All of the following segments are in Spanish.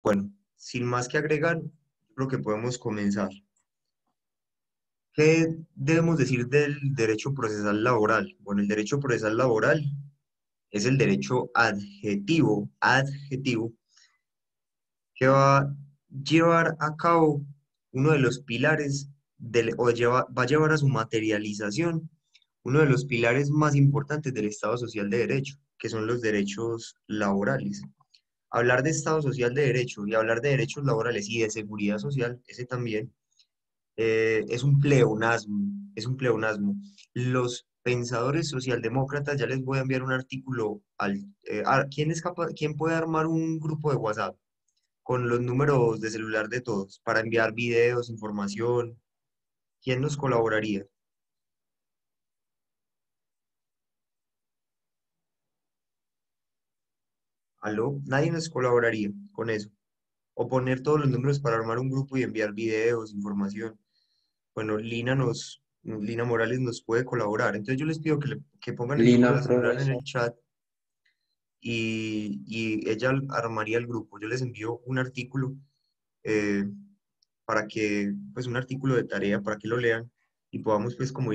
Bueno, sin más que agregar, creo que podemos comenzar. ¿Qué debemos decir del derecho procesal laboral? Bueno, el derecho procesal laboral es el derecho adjetivo, que va a llevar a cabo uno de los pilares va a llevar a su materialización uno de los pilares más importantes del Estado Social de Derecho, que son los derechos laborales. Hablar de Estado Social de Derecho y hablar de derechos laborales y de seguridad social, ese también, es un pleonasmo, es un pleonasmo. Los pensadores socialdemócratas, ya les voy a enviar un artículo ¿quién es capaz, quién puede armar un grupo de WhatsApp con los números de celular de todos para enviar videos, información? ¿Quién nos colaboraría? ¿Aló? Nadie nos colaboraría con eso. O poner todos los números para armar un grupo y enviar videos, información. Bueno, Lina Morales nos puede colaborar. Entonces yo les pido que pongan el número Lina, de celular en profesor. el chat y ella armaría el grupo. Yo les envío un artículo eh, pues un artículo de tarea para que lo lean y podamos pues como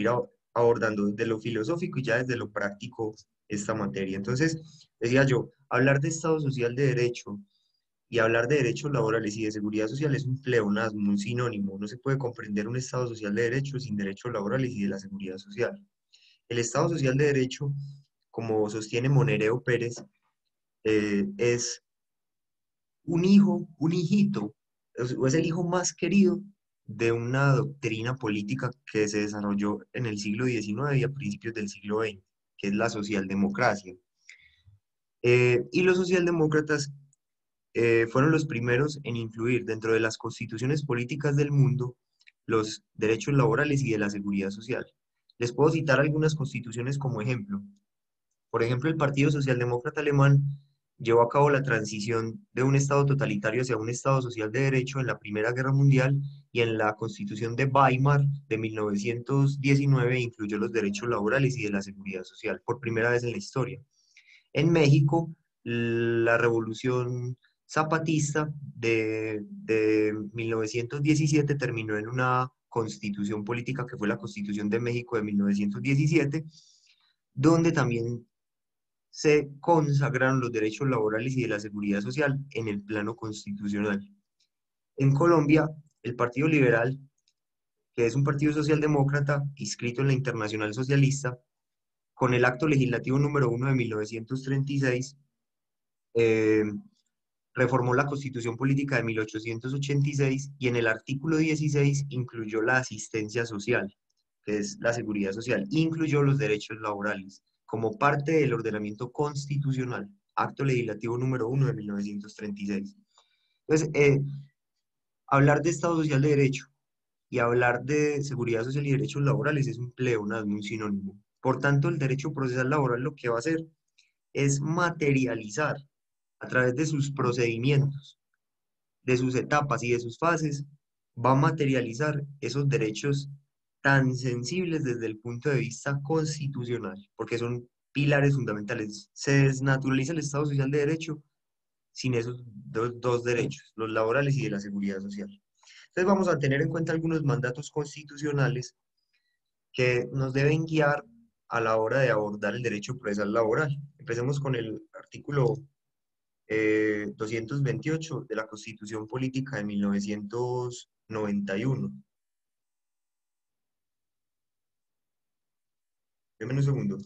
abordando desde lo filosófico y ya desde lo práctico esta materia. Entonces, decía yo, hablar de Estado Social de Derecho y hablar de derechos laborales y de seguridad social es un pleonasmo, un sinónimo. No se puede comprender un Estado social de derecho sin derechos laborales y de la seguridad social. El Estado social de derecho, como sostiene Monereo Pérez, es un hijo, un hijito, o es el hijo más querido de una doctrina política que se desarrolló en el siglo XIX y a principios del siglo XX, que es la socialdemocracia. Y los socialdemócratas fueron los primeros en incluir dentro de las constituciones políticas del mundo los derechos laborales y de la seguridad social. Les puedo citar algunas constituciones como ejemplo. Por ejemplo, el Partido Socialdemócrata Alemán llevó a cabo la transición de un Estado totalitario hacia un Estado social de derecho en la Primera Guerra Mundial y en la Constitución de Weimar de 1919 incluyó los derechos laborales y de la seguridad social por primera vez en la historia. En México, la revolución zapatista de 1917 terminó en una constitución política que fue la Constitución de México de 1917, donde también se consagraron los derechos laborales y de la seguridad social en el plano constitucional. En Colombia, el Partido Liberal, que es un partido socialdemócrata inscrito en la Internacional Socialista, con el acto legislativo número 1 de 1936, eh, reformó la Constitución Política de 1886 y en el artículo 16 incluyó la asistencia social, que es la seguridad social, incluyó los derechos laborales como parte del ordenamiento constitucional, acto legislativo número 1 de 1936. Entonces, hablar de Estado Social de Derecho y hablar de seguridad social y derechos laborales es un pleonasmo, un sinónimo. Por tanto, el derecho procesal laboral lo que va a hacer es materializar a través de sus procedimientos, de sus etapas y de sus fases, va a materializar esos derechos tan sensibles desde el punto de vista constitucional, porque son pilares fundamentales. Se desnaturaliza el Estado Social de Derecho sin esos dos derechos, los laborales y de la seguridad social. Entonces vamos a tener en cuenta algunos mandatos constitucionales que nos deben guiar a la hora de abordar el derecho procesal laboral. Empecemos con el artículo 228 de la Constitución Política de 1991. Deme un segundo.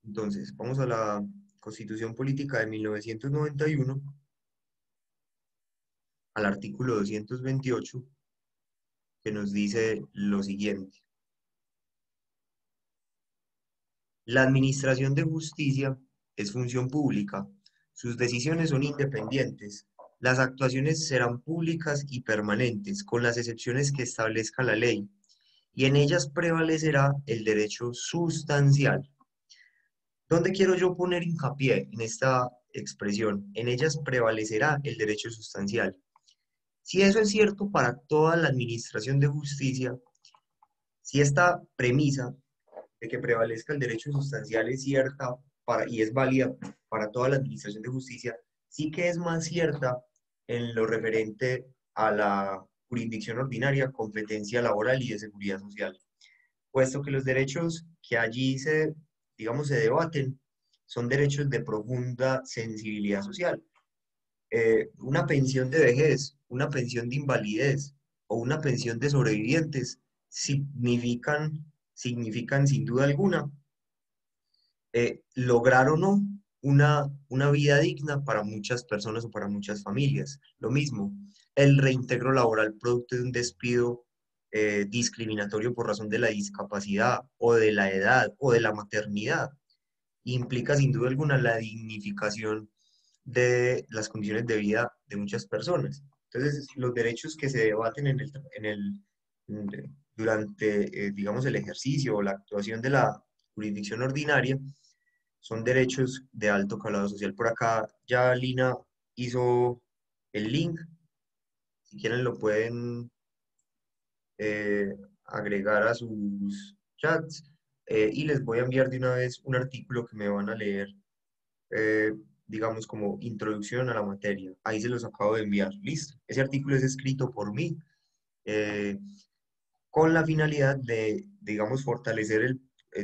Entonces, vamos a la Constitución Política de 1991, al artículo 228, que nos dice lo siguiente. La administración de justicia es función pública. Sus decisiones son independientes. Las actuaciones serán públicas y permanentes, con las excepciones que establezca la ley, y en ellas prevalecerá el derecho sustancial. ¿Dónde quiero yo poner hincapié en esta expresión? En ellas prevalecerá el derecho sustancial. Si eso es cierto para toda la administración de justicia, si esta premisa de que prevalezca el derecho sustancial es cierta y es válida para toda la administración de justicia, sí que es más cierta en lo referente a la jurisdicción ordinaria, competencia laboral y de seguridad social, puesto que los derechos que allí digamos, se debaten son derechos de profunda sensibilidad social. Una pensión de vejez, una pensión de invalidez o una pensión de sobrevivientes significan sin duda alguna lograr o no una vida digna para muchas personas o para muchas familias. Lo mismo, el reintegro laboral producto de un despido discriminatorio por razón de la discapacidad o de la edad o de la maternidad implica sin duda alguna la dignificación de las condiciones de vida de muchas personas. Entonces, los derechos que se debaten durante, digamos, el ejercicio o la actuación de la jurisdicción ordinaria son derechos de alto calado social. Por acá ya Lina hizo el link, si quieren lo pueden agregar a sus chats y les voy a enviar de una vez un artículo que me van a leer, eh, digamos como introducción a la materia. Ahí se los acabo de enviar, listo. Ese artículo es escrito por mí eh, con la finalidad de, digamos, fortalecer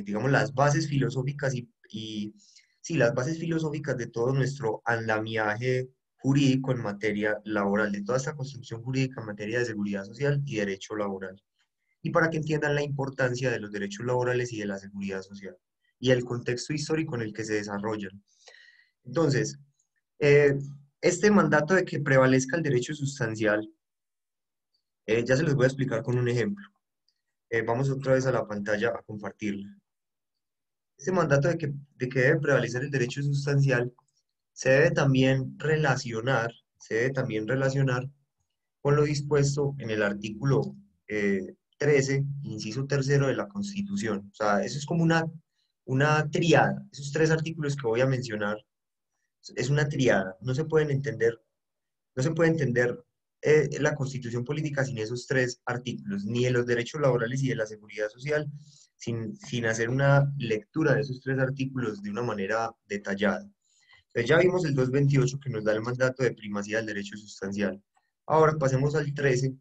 digamos, las bases filosóficas sí, las bases filosóficas de todo nuestro andamiaje jurídico en materia laboral, de toda esta construcción jurídica en materia de seguridad social y derecho laboral. Y para que entiendan la importancia de los derechos laborales y de la seguridad social y el contexto histórico en el que se desarrollan. Entonces, eh, este mandato de que prevalezca el derecho sustancial, ya se los voy a explicar con un ejemplo. Vamos otra vez a la pantalla a compartirla. Este mandato de que debe prevalecer el derecho sustancial se debe también relacionar con lo dispuesto en el artículo 13, inciso tercero de la Constitución. O sea, eso es como una triada. Esos tres artículos que voy a mencionar es una triada. No se puede entender la Constitución política sin esos tres artículos, ni de los derechos laborales y de la seguridad social, sin hacer una lectura de esos tres artículos de una manera detallada. Entonces ya vimos el 228 que nos da el mandato de primacía del derecho sustancial. Ahora pasemos al 13,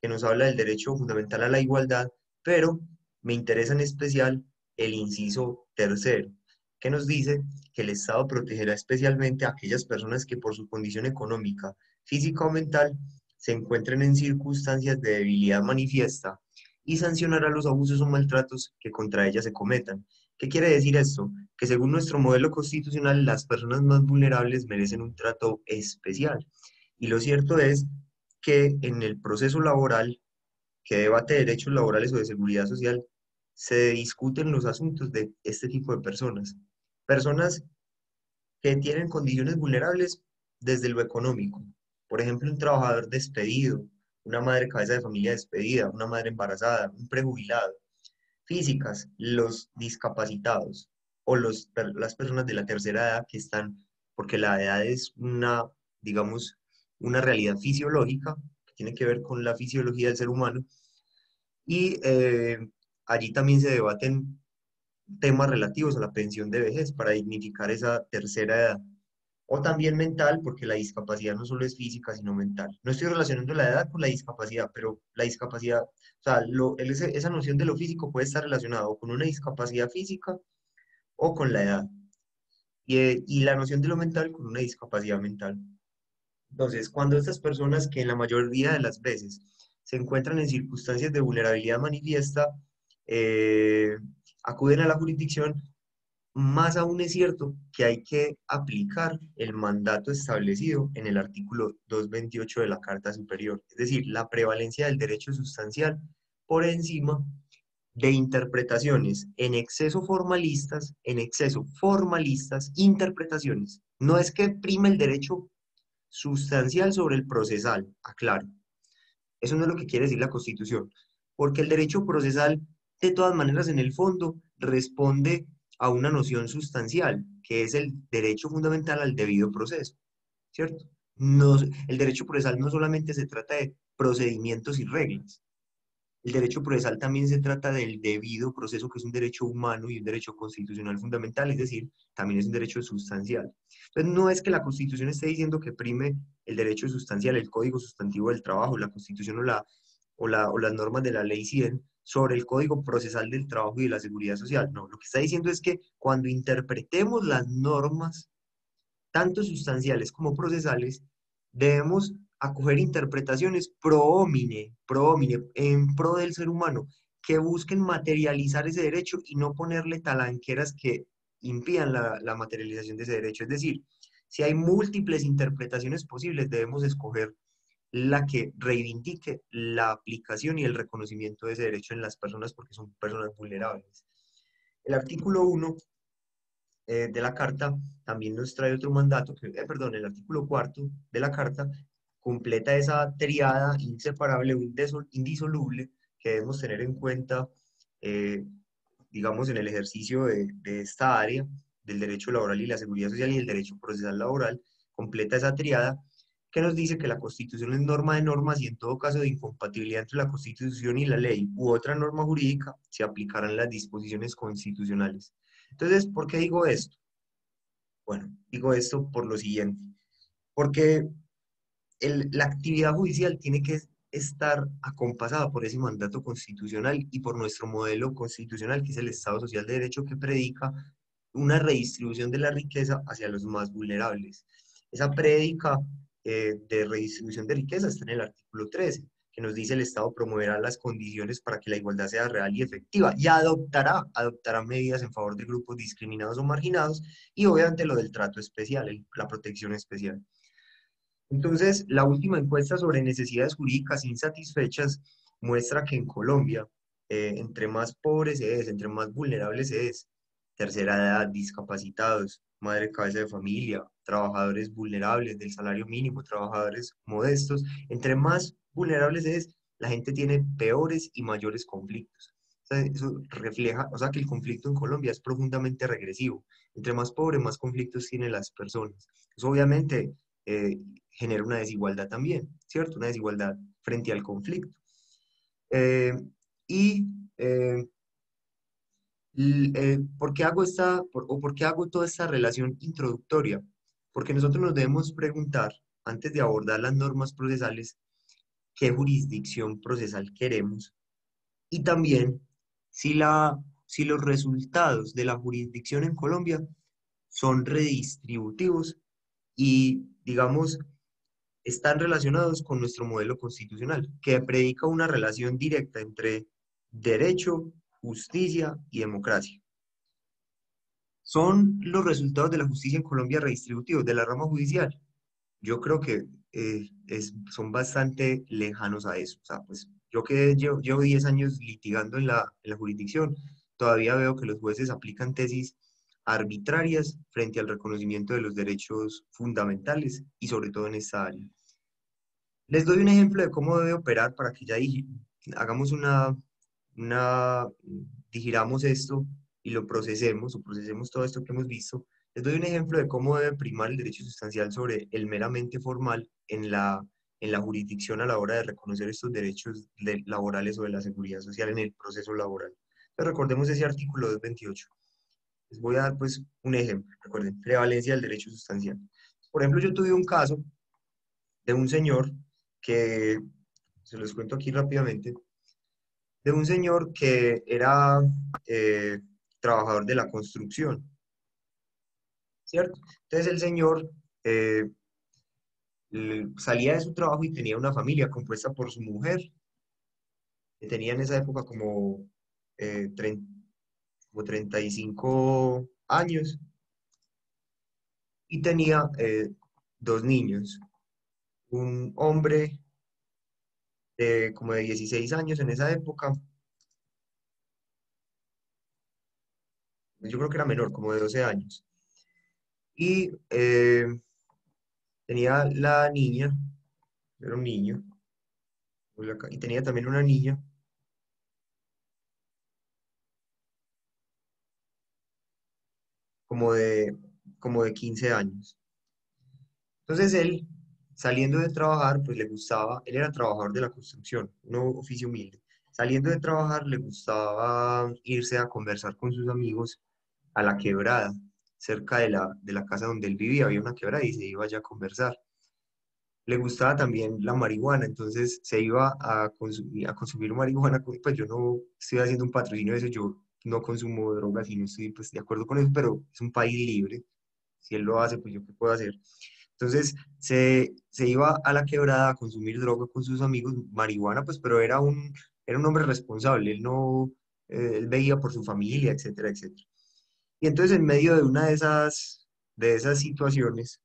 que nos habla del derecho fundamental a la igualdad, pero me interesa en especial el inciso tercero, que nos dice que el Estado protegerá especialmente a aquellas personas que por su condición económica, física o mental se encuentren en circunstancias de debilidad manifiesta y sancionará los abusos o maltratos que contra ellas se cometan. ¿Qué quiere decir esto? Que según nuestro modelo constitucional, las personas más vulnerables merecen un trato especial. Y lo cierto es que en el proceso laboral que debate derechos laborales o de seguridad social, se discuten los asuntos de este tipo de personas. Personas que tienen condiciones vulnerables desde lo económico. Por ejemplo, un trabajador despedido, una madre cabeza de familia despedida, una madre embarazada, un prejubilado. Físicas, los discapacitados o las personas de la tercera edad que están, porque la edad es digamos, una realidad fisiológica que tiene que ver con la fisiología del ser humano y allí también se debaten temas relativos a la pensión de vejez para dignificar esa tercera edad. O también mental, porque la discapacidad no solo es física, sino mental. No estoy relacionando la edad con la discapacidad, pero la discapacidad, o sea, esa noción de lo físico puede estar relacionado con una discapacidad física o con la edad. Y la noción de lo mental con una discapacidad mental. Entonces, cuando estas personas que en la mayoría de las veces se encuentran en circunstancias de vulnerabilidad manifiesta, eh, acuden a la jurisdicción, más aún es cierto que hay que aplicar el mandato establecido en el artículo 228 de la Carta Superior, es decir, la prevalencia del derecho sustancial por encima de interpretaciones en exceso formalistas, interpretaciones. No es que prime el derecho sustancial sobre el procesal, aclaro. Eso no es lo que quiere decir la Constitución, porque el derecho procesal, de todas maneras, en el fondo, responde a una noción sustancial, que es el derecho fundamental al debido proceso, ¿cierto? No, el derecho procesal no solamente se trata de procedimientos y reglas, El derecho procesal también se trata del debido proceso, que es un derecho humano y un derecho constitucional fundamental, es decir, también es un derecho sustancial. Entonces, no es que la Constitución esté diciendo que prime el derecho sustancial, el Código Sustantivo del Trabajo, la Constitución o las normas de la Ley 100 sobre el Código Procesal del Trabajo y de la Seguridad Social. No, lo que está diciendo es que cuando interpretemos las normas tanto sustanciales como procesales, debemos acoger interpretaciones pro homine, en pro del ser humano, que busquen materializar ese derecho y no ponerle talanqueras que impidan la materialización de ese derecho. Es decir, si hay múltiples interpretaciones posibles, debemos escoger la que reivindique la aplicación y el reconocimiento de ese derecho en las personas porque son personas vulnerables. El artículo 1 de la Carta también nos trae otro mandato, perdón, el artículo cuarto de la Carta completa esa triada inseparable, indisoluble, que debemos tener en cuenta, eh, digamos, en el ejercicio de esta área del derecho laboral y la seguridad social y el derecho procesal laboral, completa esa triada que nos dice que la Constitución es norma de normas y en todo caso de incompatibilidad entre la Constitución y la ley u otra norma jurídica, se aplicarán las disposiciones constitucionales. Entonces, ¿por qué digo esto? Bueno, digo esto por lo siguiente, porque la actividad judicial tiene que estar acompasada por ese mandato constitucional y por nuestro modelo constitucional, que es el Estado Social de Derecho que predica una redistribución de la riqueza hacia los más vulnerables. Esa prédica de redistribución de riqueza está en el artículo 13, que nos dice el Estado promoverá las condiciones para que la igualdad sea real y efectiva y adoptará medidas en favor de grupos discriminados o marginados y obviamente lo del trato especial, la protección especial. Entonces, la última encuesta sobre necesidades jurídicas insatisfechas muestra que en Colombia, entre más pobres se es, entre más vulnerables se es, tercera edad, discapacitados, madre cabeza de familia, trabajadores vulnerables del salario mínimo, trabajadores modestos, entre más vulnerables se es, la gente tiene peores y mayores conflictos. O sea, eso refleja, o sea, que el conflicto en Colombia es profundamente regresivo. Entre más pobre, más conflictos tienen las personas. Eso obviamente eh, genera una desigualdad también, ¿cierto? Una desigualdad frente al conflicto. Eh, y eh, ¿por qué hago por qué hago toda esta relación introductoria? Porque nosotros nos debemos preguntar, antes de abordar las normas procesales, qué jurisdicción procesal queremos y también si los resultados de la jurisdicción en Colombia son redistributivos y, digamos, están relacionados con nuestro modelo constitucional, que predica una relación directa entre derecho, justicia y democracia. ¿Son los resultados de la justicia en Colombia redistributivos de la rama judicial? Yo creo que son bastante lejanos a eso. O sea, pues yo que llevo 10 años litigando en la jurisdicción, todavía veo que los jueces aplican tesis arbitrarias frente al reconocimiento de los derechos fundamentales y sobre todo en esta área. Les doy un ejemplo de cómo debe operar para que ya hagamos una, digiramos esto y lo procesemos o procesemos todo esto que hemos visto. Les doy un ejemplo de cómo debe primar el derecho sustancial sobre el meramente formal en la jurisdicción a la hora de reconocer estos derechos laborales o de la seguridad social en el proceso laboral. Entonces, recordemos ese artículo 228. Les voy a dar pues un ejemplo. Recuerden, prevalencia del derecho sustancial. Por ejemplo, yo tuve un caso de un señor que, se los cuento aquí rápidamente, de un señor que era eh, trabajador de la construcción, ¿cierto? Entonces el señor salía de su trabajo y tenía una familia compuesta por su mujer, que tenía en esa época eh, 30 como 35 años, y tenía dos niños, un hombre como de 16 años en esa época, yo creo que era menor, como de 12 años. Y tenía la niña, era un niño, y tenía también una niña como de, como de 15 años. Entonces él, saliendo de trabajar, pues le gustaba, él era trabajador de la construcción, un oficio humilde. Saliendo de trabajar, le gustaba irse a conversar con sus amigos a la quebrada, cerca de la casa donde él vivía, había una quebrada y se iba allá a conversar. Le gustaba también la marihuana, entonces se iba a consumir marihuana. Pues yo no estoy haciendo un patrocinio de eso, yo no consumo drogas y no estoy pues, de acuerdo con eso, pero es un país libre. Si él lo hace, pues yo qué puedo hacer. Entonces se iba a la quebrada a consumir droga con sus amigos, marihuana, pues, pero era un hombre responsable, él no, él veía por su familia, etcétera, etcétera. Y entonces en medio de una de esas situaciones,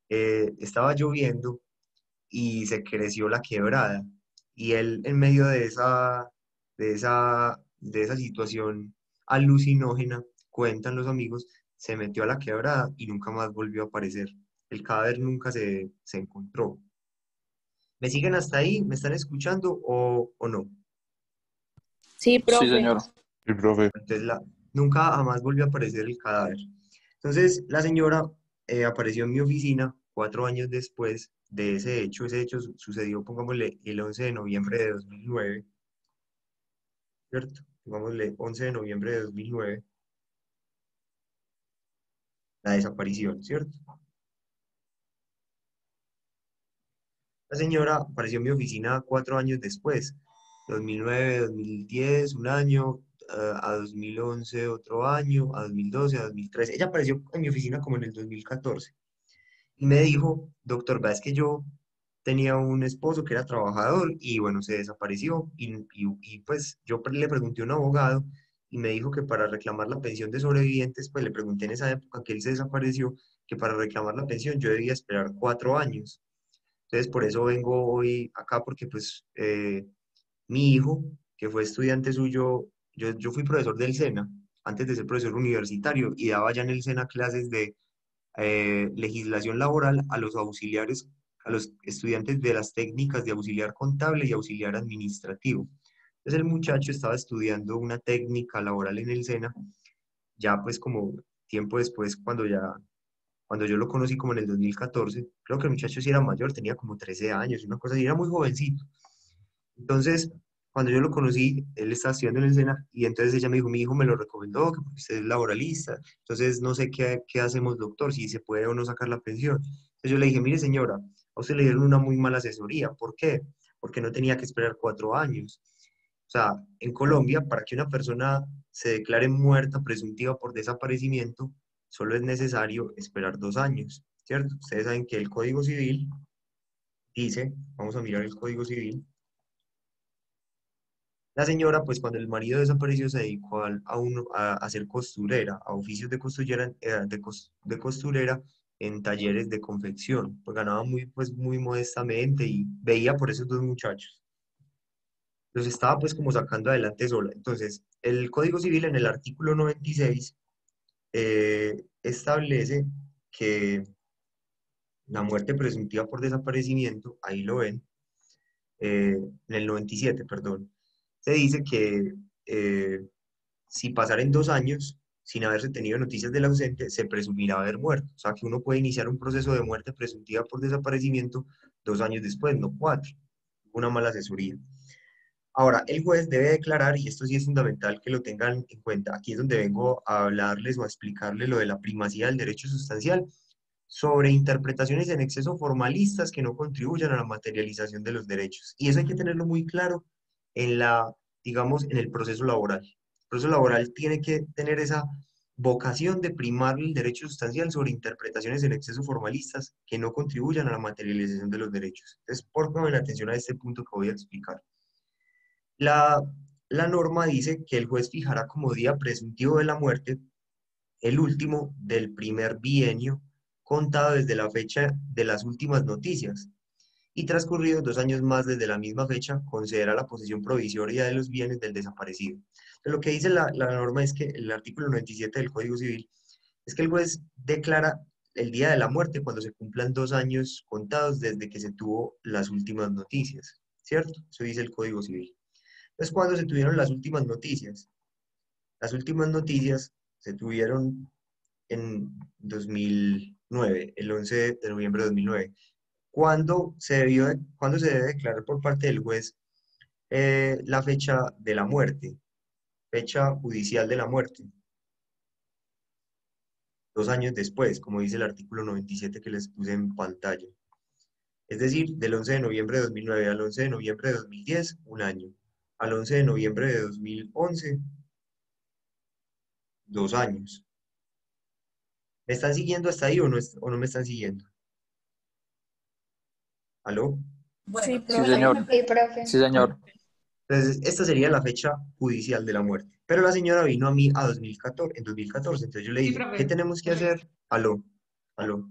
estaba lloviendo y se creció la quebrada. Y él en medio de esa situación alucinógena, cuentan los amigos, se metió a la quebrada y nunca más volvió a aparecer. El cadáver nunca se encontró. ¿Me siguen hasta ahí? ¿Me están escuchando o no? Sí, Sí, profe. señor. Sí, profe. Entonces nunca jamás volvió a aparecer el cadáver. Entonces la señora apareció en mi oficina 4 años después de ese hecho. Ese hecho sucedió, pongámosle, el 11 de noviembre de 2009, ¿cierto? Pongámosle 11 de noviembre de 2009, la desaparición, ¿cierto? La señora apareció en mi oficina 4 años después, 2009, 2010, un año, a 2011 otro año, a 2012, a 2013. Ella apareció en mi oficina como en el 2014. Y me dijo, doctor, es que yo tenía un esposo que era trabajador y bueno, se desapareció y, pues yo le pregunté a un abogado y me dijo que para reclamar la pensión de sobrevivientes, pues le pregunté en esa época que él se desapareció, que para reclamar la pensión yo debía esperar 4 años. Entonces por eso vengo hoy acá porque pues mi hijo, que fue estudiante suyo, yo fui profesor del SENA antes de ser profesor universitario y daba ya en el SENA clases de legislación laboral a los auxiliares, a los estudiantes de las técnicas de auxiliar contable y auxiliar administrativo. Entonces el muchacho estaba estudiando una técnica laboral en el SENA, ya pues como tiempo después, cuando yo lo conocí como en el 2014, creo que el muchacho sí era mayor, tenía como 13 años, una cosa así, era muy jovencito. Entonces, cuando yo lo conocí, él estaba estudiando en el SENA y entonces ella me dijo, mi hijo me lo recomendó, que porque usted es laboralista, entonces no sé qué hacemos, doctor, si se puede o no sacar la pensión. Entonces yo le dije, mire señora, a usted le dieron una muy mala asesoría. ¿Por qué? Porque no tenía que esperar 4 años. O sea, en Colombia, para que una persona se declare muerta presuntiva por desaparecimiento, solo es necesario esperar 2 años, ¿cierto? Ustedes saben que el Código Civil dice, vamos a mirar el Código Civil. La señora, pues cuando el marido desapareció, se dedicó a ser costurera, a oficios de costurera, de costurera en talleres de confección. Pues ganaba pues, muy modestamente y veía por esos dos muchachos. Los estaba pues como sacando adelante sola. Entonces, el Código Civil en el artículo 96 establece que la muerte presuntiva por desaparecimiento, ahí lo ven, en el 97, perdón, se dice que si pasaren 2 años sin haberse tenido noticias del ausente, se presumirá haber muerto. O sea, que uno puede iniciar un proceso de muerte presuntiva por desaparecimiento 2 años después, no 4. Una mala asesoría. Ahora, el juez debe declarar, y esto sí es fundamental que lo tengan en cuenta, aquí es donde vengo a hablarles o a explicarles lo de la primacía del derecho sustancial sobre interpretaciones en exceso formalistas que no contribuyan a la materialización de los derechos. Y eso hay que tenerlo muy claro en digamos, en el proceso laboral. El proceso laboral tiene que tener esa vocación de primar el derecho sustancial sobre interpretaciones en exceso formalistas que no contribuyan a la materialización de los derechos. Entonces, pongan atención a este punto que voy a explicar. La, la norma dice que el juez fijará como día presuntivo de la muerte el último del primer bienio contado desde la fecha de las últimas noticias y transcurridos 2 años más desde la misma fecha, considera la posesión provisoria de los bienes del desaparecido. Entonces, lo que dice la norma es que el artículo 97 del Código Civil es que el juez declara el día de la muerte cuando se cumplan 2 años contados desde que se tuvo las últimas noticias, ¿cierto? Eso dice el Código Civil. Entonces, ¿cuándo se tuvieron las últimas noticias? Las últimas noticias se tuvieron en 2009, el 11 de noviembre de 2009. ¿Cuándo se debe declarar por parte del juez la fecha de la muerte, fecha judicial de la muerte, 2 años después, como dice el artículo 97 que les puse en pantalla. Es decir, del 11 de noviembre de 2009 al 11 de noviembre de 2010, un año. Al 11 de noviembre de 2011, 2 años. ¿Me están siguiendo hasta ahí o no me están siguiendo? ¿Aló? Sí, Sí, profe. señor. Sí, profe. Sí, señor. Entonces, esta sería la fecha judicial de la muerte. Pero la señora vino a mí a 2014, en 2014. Entonces yo le dije, ¿qué tenemos que hacer? Aló, aló,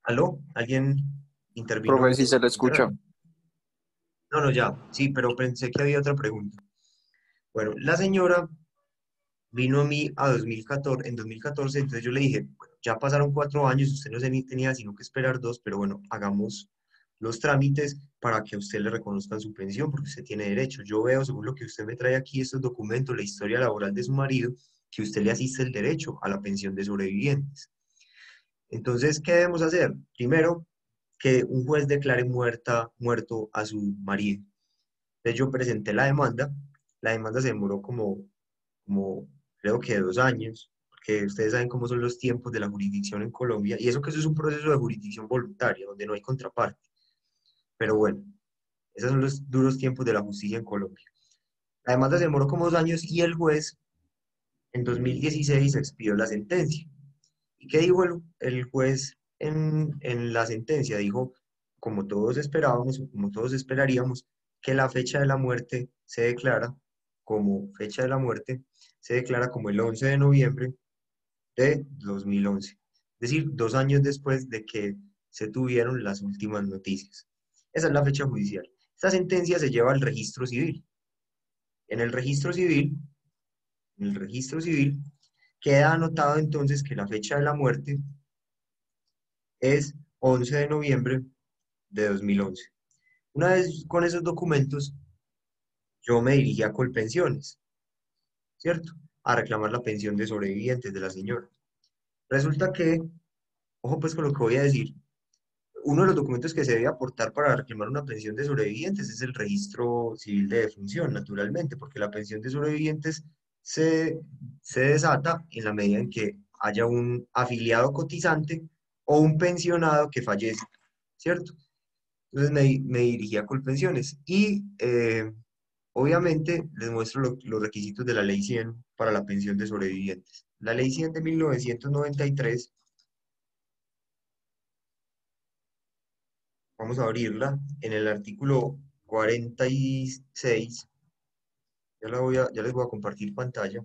aló. ¿Alguien Profe, intervino sí se le escucha. literal? No, no, ya. Sí, pero pensé que había otra pregunta. Bueno, la señora vino a mí a 2014, en 2014, entonces yo le dije, bueno, ya pasaron 4 años, usted no se ni tenía sino que esperar dos, pero bueno, hagamos los trámites para que a usted le reconozcan su pensión, porque usted tiene derecho. Yo veo, según lo que usted me trae aquí, estos documentos, la historia laboral de su marido, que usted le asiste el derecho a la pensión de sobrevivientes. Entonces, ¿qué debemos hacer? Primero, que un juez declare muerto a su marido. Entonces yo presenté la demanda se demoró como creo que 2 años, porque ustedes saben cómo son los tiempos de la jurisdicción en Colombia, y eso que eso es un proceso de jurisdicción voluntaria, donde no hay contraparte. Pero bueno, esos son los duros tiempos de la justicia en Colombia. La demanda se demoró como 2 años y el juez en 2016 expidió la sentencia. ¿Y qué dijo el juez en la sentencia? Dijo, como todos esperábamos, como todos esperaríamos, que la fecha de la muerte se declara como fecha de la muerte, se declara como el 11 de noviembre de 2011. Es decir, 2 años después de que se tuvieron las últimas noticias. Esa es la fecha judicial. Esta sentencia se lleva al registro civil. En el registro civil, en el registro civil, queda anotado entonces que la fecha de la muerte es 11 de noviembre de 2011. Una vez con esos documentos, yo me dirigí a Colpensiones, ¿cierto? A reclamar la pensión de sobrevivientes de la señora. Resulta que, ojo pues con lo que voy a decir, uno de los documentos que se debe aportar para reclamar una pensión de sobrevivientes es el registro civil de defunción, naturalmente, porque la pensión de sobrevivientes se, se desata en la medida en que haya un afiliado cotizante o un pensionado que fallece, ¿cierto? Entonces me dirigí a Colpensiones y obviamente les muestro los requisitos de la Ley 100 para la pensión de sobrevivientes. La Ley 100 de 1993, vamos a abrirla, en el artículo 46, ya les voy a compartir pantalla,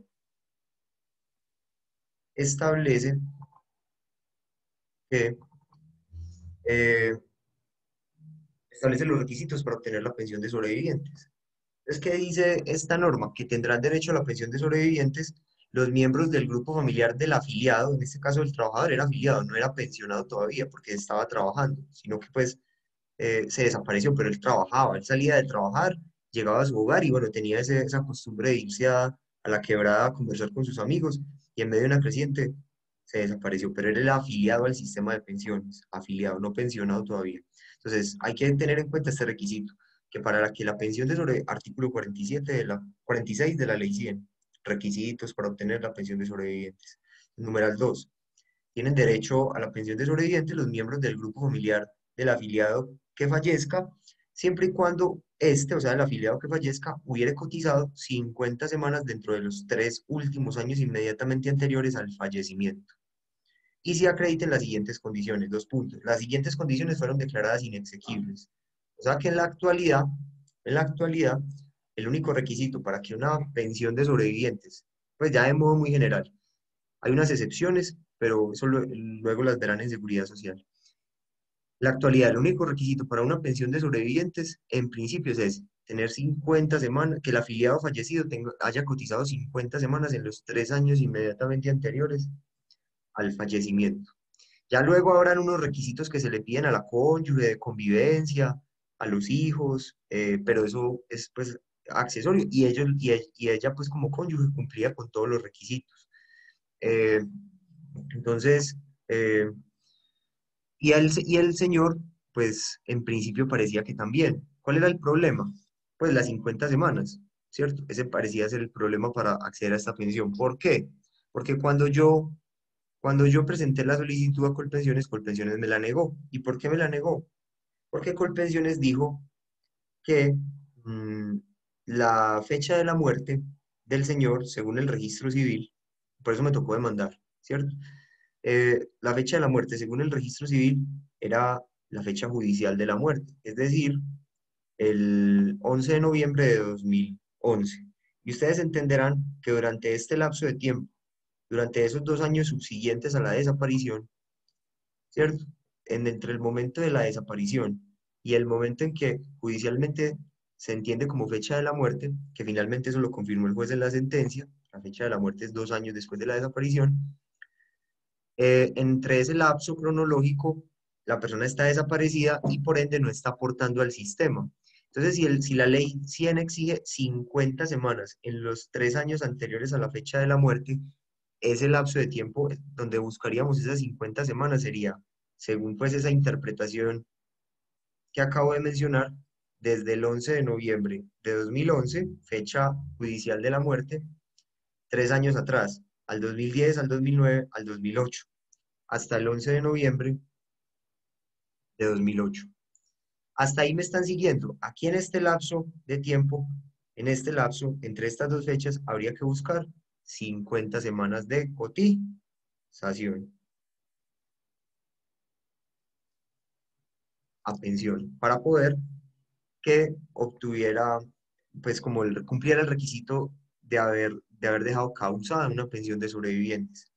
establece que eh, establece los requisitos para obtener la pensión de sobrevivientes. Entonces, ¿qué dice esta norma? Que tendrán derecho a la pensión de sobrevivientes los miembros del grupo familiar del afiliado, en este caso el trabajador era afiliado, no era pensionado todavía porque estaba trabajando, sino que pues se desapareció, pero él trabajaba, él salía de trabajar, llegaba a su hogar y bueno, tenía esa costumbre de irse a la quebrada a conversar con sus amigos y en medio de una creciente se desapareció, pero él era afiliado al sistema de pensiones, afiliado, no pensionado todavía. Entonces, hay que tener en cuenta este requisito, que para que la pensión de sobre artículo 47 de la 46 de la ley 100, requisitos para obtener la pensión de sobrevivientes. Numeral 2, tienen derecho a la pensión de sobrevivientes los miembros del grupo familiar del afiliado que fallezca, siempre y cuando este, o sea, el afiliado que fallezca, hubiere cotizado 50 semanas dentro de los 3 últimos años inmediatamente anteriores al fallecimiento. Y se acrediten las siguientes condiciones, 2 puntos. Las siguientes condiciones fueron declaradas inexequibles. O sea que en la actualidad, el único requisito para que una pensión de sobrevivientes, pues ya de modo muy general, hay unas excepciones, pero eso luego las verán en seguridad social. La actualidad, el único requisito para una pensión de sobrevivientes, en principio, es tener 50 semanas, que el afiliado fallecido haya cotizado 50 semanas en los 3 años inmediatamente anteriores al fallecimiento. Ya luego habrán unos requisitos que se le piden a la cónyuge de convivencia, a los hijos, pero eso es pues accesorio y ella pues como cónyuge cumplía con todos los requisitos. Eh, entonces, y el señor pues en principio parecía que también. ¿Cuál era el problema? Pues las 50 semanas, ¿cierto? Ese parecía ser el problema para acceder a esta pensión. ¿Por qué? Porque cuando yo presenté la solicitud a Colpensiones me la negó. ¿Y por qué me la negó? Porque Colpensiones dijo que la fecha de la muerte del señor, según el registro civil, por eso me tocó demandar, ¿cierto? La fecha de la muerte, según el registro civil, era la fecha judicial de la muerte, es decir, el 11 de noviembre de 2011. Y ustedes entenderán que durante este lapso de tiempo, durante esos 2 años subsiguientes a la desaparición, ¿cierto? Entre el momento de la desaparición y el momento en que judicialmente se entiende como fecha de la muerte, que finalmente eso lo confirmó el juez en la sentencia, la fecha de la muerte es 2 años después de la desaparición, entre ese lapso cronológico, la persona está desaparecida y por ende no está aportando al sistema. Entonces, si la ley 100 exige 50 semanas en los 3 años anteriores a la fecha de la muerte, ese lapso de tiempo donde buscaríamos esas 50 semanas sería, según pues esa interpretación que acabo de mencionar, desde el 11 de noviembre de 2011, fecha judicial de la muerte, 3 años atrás, al 2010, al 2009, al 2008 hasta el 11 de noviembre de 2008. Hasta ahí me están siguiendo. Aquí en este lapso de tiempo, en este lapso, entre estas dos fechas, habría que buscar 50 semanas de cotización a pensión para poder que obtuviera, pues como cumpliera el requisito de haber dejado causada una pensión de sobrevivientes.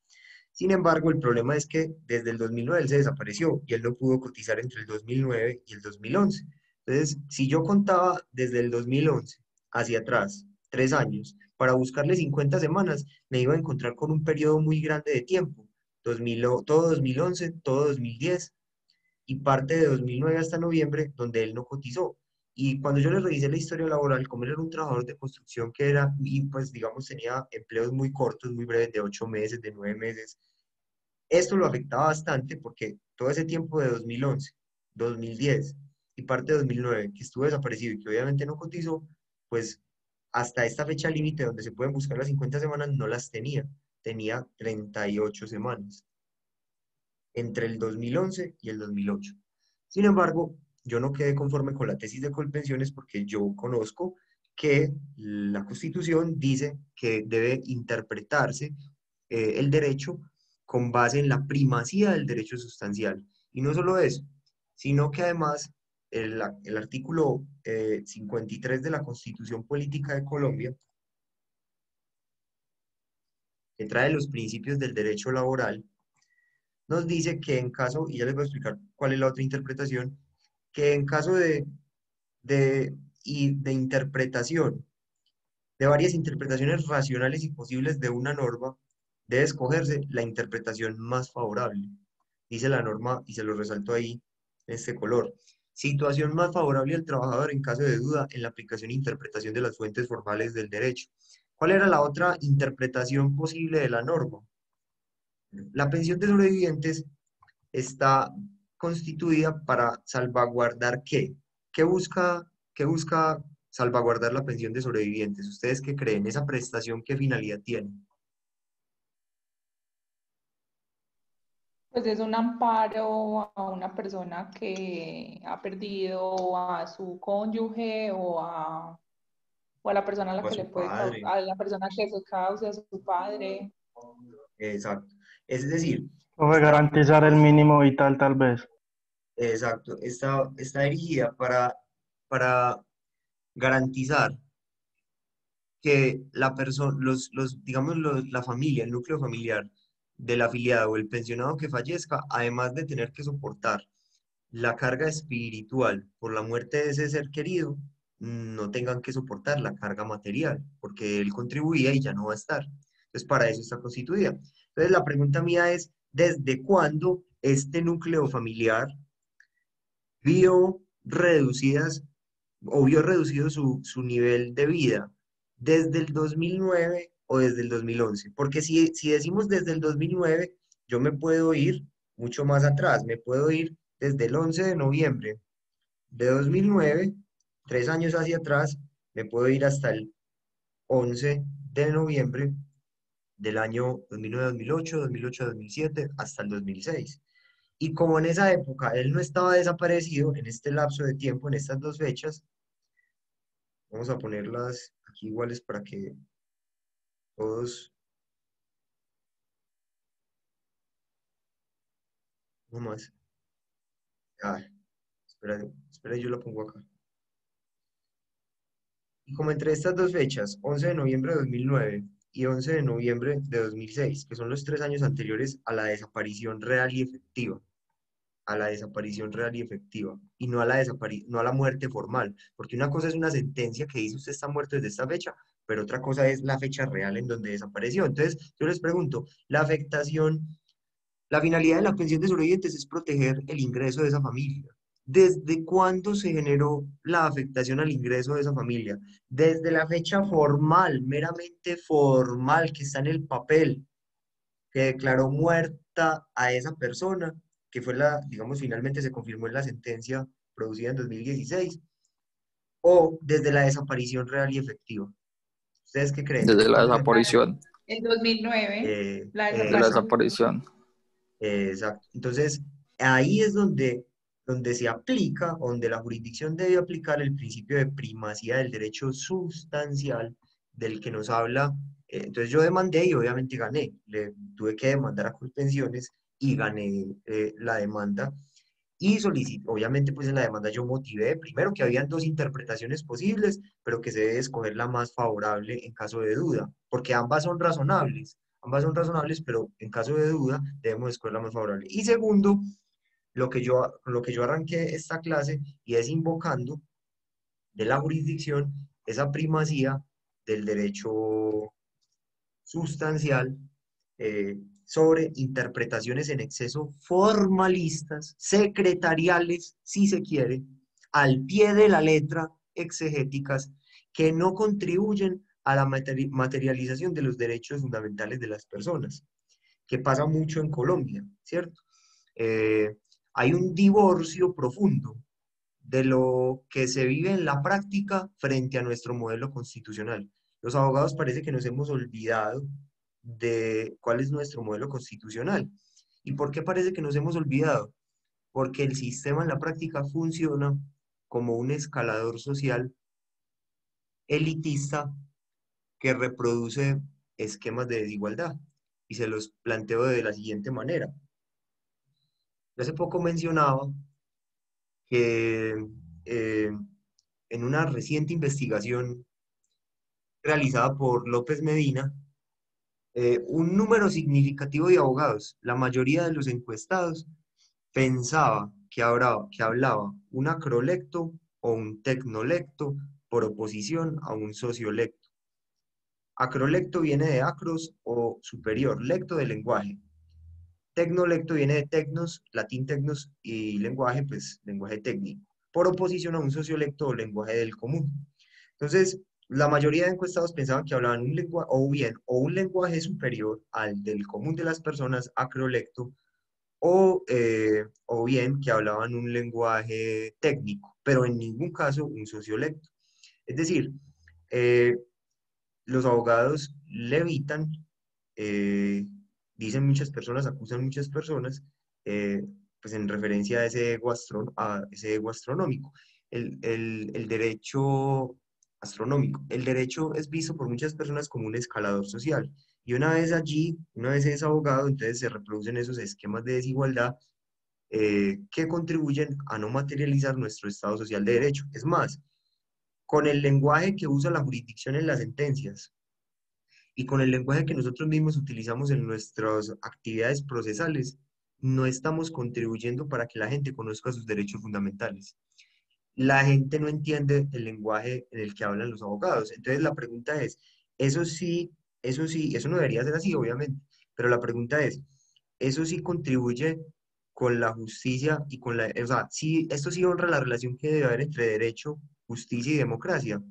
Sin embargo, el problema es que desde el 2009 él se desapareció y él no pudo cotizar entre el 2009 y el 2011. Entonces, si yo contaba desde el 2011 hacia atrás, 3 años, para buscarle 50 semanas, me iba a encontrar con un periodo muy grande de tiempo. Todo 2011, todo 2010 y parte de 2009 hasta noviembre, donde él no cotizó. Y cuando yo le revisé la historia laboral, como él era un trabajador de construcción que era, y pues digamos tenía empleos muy cortos, muy breves, de 8 meses, de 9 meses, esto lo afectaba bastante porque todo ese tiempo de 2011, 2010 y parte de 2009 que estuvo desaparecido y que obviamente no cotizó, pues hasta esta fecha límite donde se pueden buscar las 50 semanas no las tenía, tenía 38 semanas entre el 2011 y el 2008. Sin embargo, yo no quedé conforme con la tesis de Colpensiones porque yo conozco que la Constitución dice que debe interpretarse el derecho con base en la primacía del derecho sustancial. Y no solo eso, sino que además el artículo 53 de la Constitución Política de Colombia, que trae los principios del derecho laboral, nos dice que en caso, y ya les voy a explicar cuál es la otra interpretación, que en caso de interpretación, de varias interpretaciones racionales y posibles de una norma, debe escogerse la interpretación más favorable. Dice la norma, y se lo resalto ahí en este color. Situación más favorable al trabajador en caso de duda en la aplicación e interpretación de las fuentes formales del derecho. ¿Cuál era la otra interpretación posible de la norma? La pensión de sobrevivientes está constituida para salvaguardar ¿qué? ¿Qué busca salvaguardar la pensión de sobrevivientes? ¿Ustedes qué creen? ¿Esa prestación qué finalidad tiene? Pues es un amparo a una persona que ha perdido a su cónyuge o a la persona a la O a que su le puede padre. a la persona que se cause, a su padre. Exacto. Es decir, O de está, garantizar el mínimo vital, tal vez. exacto, está dirigida para garantizar que la persona, digamos, la familia, el núcleo familiar del afiliado o el pensionado que fallezca, además de tener que soportar la carga espiritual por la muerte de ese ser querido, no tengan que soportar la carga material, porque él contribuía y ya no va a estar. Entonces, para eso está constituida. Entonces, la pregunta mía es, ¿desde cuándo este núcleo familiar vio reducidas o vio reducido su nivel de vida? ¿Desde el 2009 o desde el 2011? Porque si decimos desde el 2009, yo me puedo ir mucho más atrás, me puedo ir desde el 11 de noviembre de 2009, 3 años hacia atrás, me puedo ir hasta el 11 de noviembre del año 2009, 2008, 2008, 2007, hasta el 2006. Y como en esa época él no estaba desaparecido, en este lapso de tiempo, en estas dos fechas, vamos a ponerlas aquí iguales para que todos, no más. Ah, espera, espera, yo lo pongo acá. Y como entre estas dos fechas, 11 de noviembre de 2009 y 11 de noviembre de 2006, que son los 3 años anteriores a la desaparición real y efectiva, a la desaparición real y efectiva, y no a no a la muerte formal, porque una cosa es una sentencia que dice usted está muerto desde esta fecha, pero otra cosa es la fecha real en donde desapareció. Entonces, yo les pregunto, la afectación, la finalidad de la pensión de sobrevivientes es proteger el ingreso de esa familia. ¿Desde cuándo se generó la afectación al ingreso de esa familia? Desde la fecha formal, meramente formal, que está en el papel, que declaró muerta a esa persona, que fue digamos, finalmente se confirmó en la sentencia producida en 2016, o desde la desaparición real y efectiva. ¿Ustedes qué creen? ¿Desde Desde la cuándo se... desaparición. En 2009, la Desde la desaparición. desaparición. Exacto. Entonces, ahí es donde se aplica, donde la jurisdicción debe aplicar el principio de primacía del derecho sustancial del que nos habla. Entonces yo demandé y obviamente gané. Tuve que demandar a Colpensiones y gané la demanda. Y solicité, obviamente pues en la demanda yo motivé primero que habían dos interpretaciones posibles, pero que se debe escoger la más favorable en caso de duda, porque ambas son razonables. Ambas son razonables, pero en caso de duda debemos escoger la más favorable. Y segundo, lo que yo arranqué esta clase y es invocando de la jurisdicción esa primacía del derecho sustancial sobre interpretaciones en exceso formalistas, secretariales, si se quiere, al pie de la letra, exegéticas, que no contribuyen a la materialización de los derechos fundamentales de las personas, que pasa mucho en Colombia, ¿cierto? Hay un divorcio profundo de lo que se vive en la práctica frente a nuestro modelo constitucional. Los abogados parece que nos hemos olvidado de cuál es nuestro modelo constitucional. ¿Y por qué parece que nos hemos olvidado? Porque el sistema en la práctica funciona como un escalador social elitista que reproduce esquemas de desigualdad. Y se los planteo de la siguiente manera. Yo hace poco mencionaba que eh, en una reciente investigación realizada por López Medina, un número significativo de abogados, la mayoría de los encuestados, pensaba que hablaba un acrolecto o un tecnolecto por oposición a un sociolecto. Acrolecto viene de acros o superior, lecto de lenguaje. Tecnolecto viene de tecnos, latín tecnos y lenguaje, pues lenguaje técnico, por oposición a un sociolecto o lenguaje del común. Entonces, la mayoría de encuestados pensaban que hablaban un lenguaje, o un lenguaje superior al del común de las personas, acrolecto, o bien que hablaban un lenguaje técnico, pero en ningún caso un sociolecto. Es decir, eh, los abogados levitan, eh, dicen muchas personas, acusan muchas personas, eh, pues en referencia a ese ego astronómico. El derecho astronómico. El derecho es visto por muchas personas como un escalador social. Y una vez allí, una vez es abogado, entonces se reproducen esos esquemas de desigualdad que contribuyen a no materializar nuestro Estado social de derecho. Es más, con el lenguaje que usa la jurisdicción en las sentencias y con el lenguaje que nosotros mismos utilizamos en nuestras actividades procesales, no estamos contribuyendo para que la gente conozca sus derechos fundamentales. La gente no entiende el lenguaje en el que hablan los abogados. Entonces la pregunta es, eso no debería ser así, obviamente, pero la pregunta es, ¿eso sí contribuye con la justicia y con la, o sea, sí, esto sí honra la relación que debe haber entre derecho, justicia y democracia?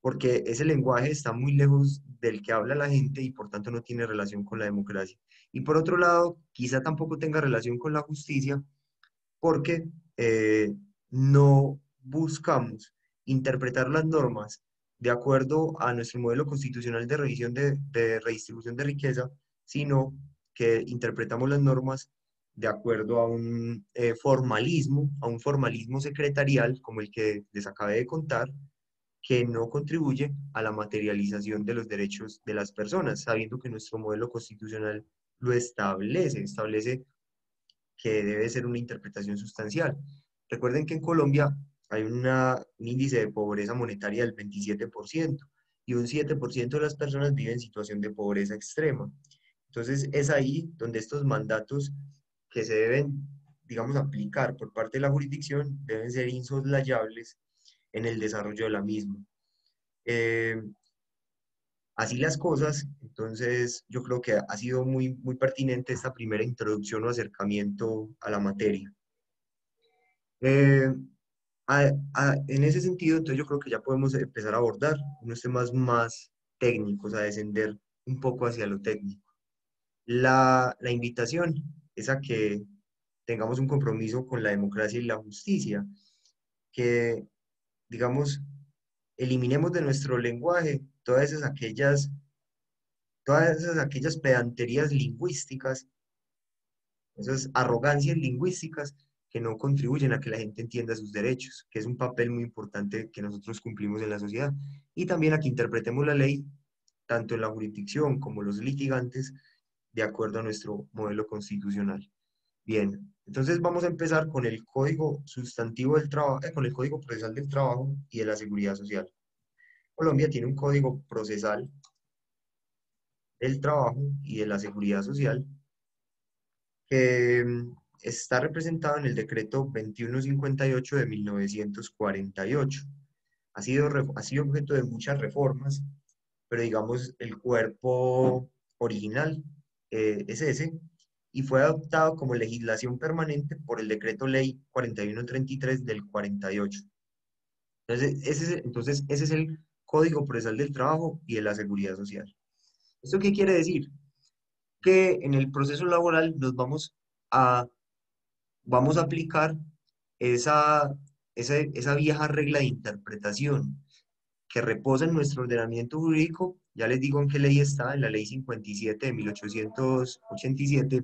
Porque ese lenguaje está muy lejos del que habla la gente y por tanto no tiene relación con la democracia. Y por otro lado, quizá tampoco tenga relación con la justicia, porque no buscamos interpretar las normas de acuerdo a nuestro modelo constitucional de revisión de redistribución de riqueza, sino que interpretamos las normas de acuerdo a un formalismo secretarial, como el que les acabé de contar, que no contribuye a la materialización de los derechos de las personas, sabiendo que nuestro modelo constitucional lo establece que debe ser una interpretación sustancial. Recuerden que en Colombia hay un índice de pobreza monetaria del 27% y un 7% de las personas viven en situación de pobreza extrema. Entonces es ahí donde estos mandatos que se deben, digamos, aplicar por parte de la jurisdicción deben ser insoslayables en el desarrollo de la misma. Así las cosas, entonces yo creo que ha sido muy pertinente esta primera introducción o acercamiento a la materia. Eh, en ese sentido, entonces yo creo que ya podemos empezar a abordar unos temas más técnicos, a descender un poco hacia lo técnico. La invitación es a que tengamos un compromiso con la democracia y la justicia, que, digamos, eliminemos de nuestro lenguaje todas esas aquellas pedanterías lingüísticas, esas arrogancias lingüísticas que no contribuyen a que la gente entienda sus derechos, que es un papel muy importante que nosotros cumplimos en la sociedad, y también a que interpretemos la ley, tanto en la jurisdicción como los litigantes, de acuerdo a nuestro modelo constitucional. Bien, entonces vamos a empezar con el Código Sustantivo del Trabajo, con el Código Procesal del Trabajo y de la Seguridad Social. Colombia tiene un Código Procesal del Trabajo y de la Seguridad Social que está representado en el decreto 2158 de 1948. Ha sido objeto de muchas reformas, pero digamos el cuerpo original es ese, y fue adoptado como legislación permanente por el decreto ley 4133 del 48. Entonces, ese es el Código Procesal del Trabajo y de la Seguridad Social. ¿Esto qué quiere decir? Que en el proceso laboral vamos a aplicar esa vieja regla de interpretación que reposa en nuestro ordenamiento jurídico. Ya les digo en qué ley está, en la ley 57 de 1887,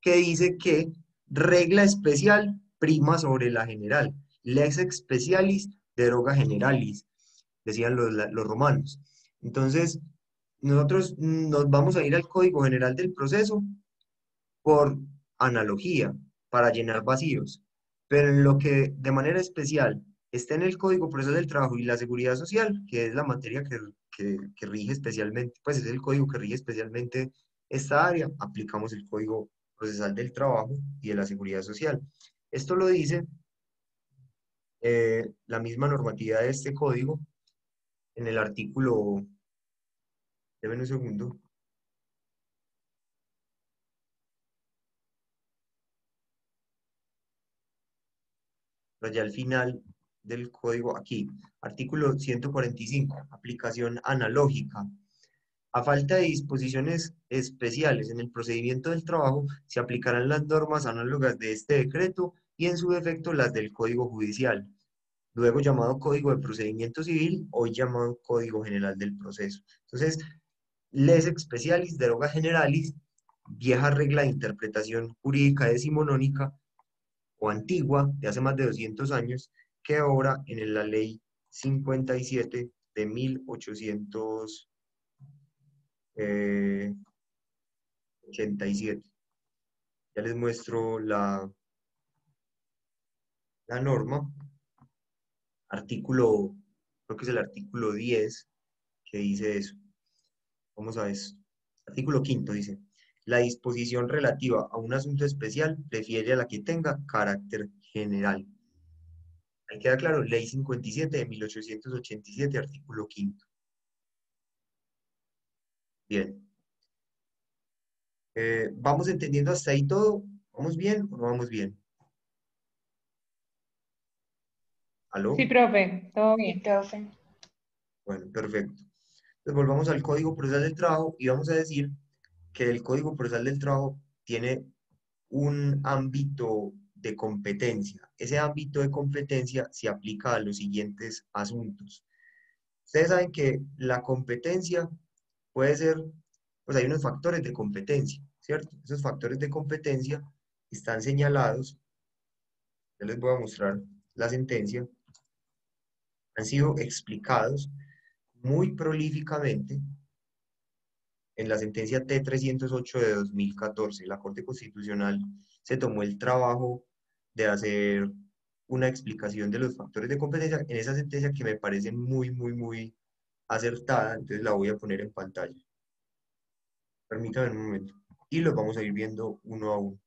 que dice que regla especial prima sobre la general. Lex specialis deroga generalis, decían los romanos. Entonces, nosotros nos vamos a ir al Código General del Proceso por analogía, para llenar vacíos. Pero en lo que de manera especial está en el Código Procesal del Trabajo y la Seguridad Social, que es la materia que rige especialmente, pues es el código que rige especialmente esta área, aplicamos el Código Procesal del Trabajo y de la Seguridad Social. Esto lo dice la misma normatividad de este código en el artículo, déjenme un segundo. Ya al final del código, aquí, artículo 145, aplicación analógica. A falta de disposiciones especiales en el procedimiento del trabajo, se aplicarán las normas análogas de este decreto y en su defecto las del Código Judicial, luego llamado Código de Procedimiento Civil, hoy llamado Código General del Proceso. Entonces, lex specialis deroga generalis, vieja regla de interpretación jurídica decimonónica o antigua, de hace más de 200 años, que obra en la Ley 57 de 1887. Ya les muestro la norma, artículo, creo que es el artículo 10, que dice eso. Vamos a ver. Artículo 5 dice, la disposición relativa a un asunto especial prefiere a la que tenga carácter general. Ahí queda claro, Ley 57 de 1887, artículo 5. Bien. ¿Vamos entendiendo hasta ahí todo? ¿Vamos bien o no vamos bien? ¿Aló? Sí, profe, todo bien. Profe. Bueno, perfecto. Entonces volvamos al Código Procesal del Trabajo y vamos a decir que el Código Procesal del Trabajo tiene un ámbito de competencia. Ese ámbito de competencia se aplica a los siguientes asuntos. Ustedes saben que la competencia puede ser, pues hay unos factores de competencia, ¿cierto? Esos factores de competencia están señalados, yo les voy a mostrar la sentencia, han sido explicados muy prolíficamente en la sentencia T-308 de 2014. La Corte Constitucional se tomó el trabajo de hacer una explicación de los factores de competencia en esa sentencia que me parece muy acertada, entonces la voy a poner en pantalla. Permítanme un momento. Y los vamos a ir viendo uno a uno.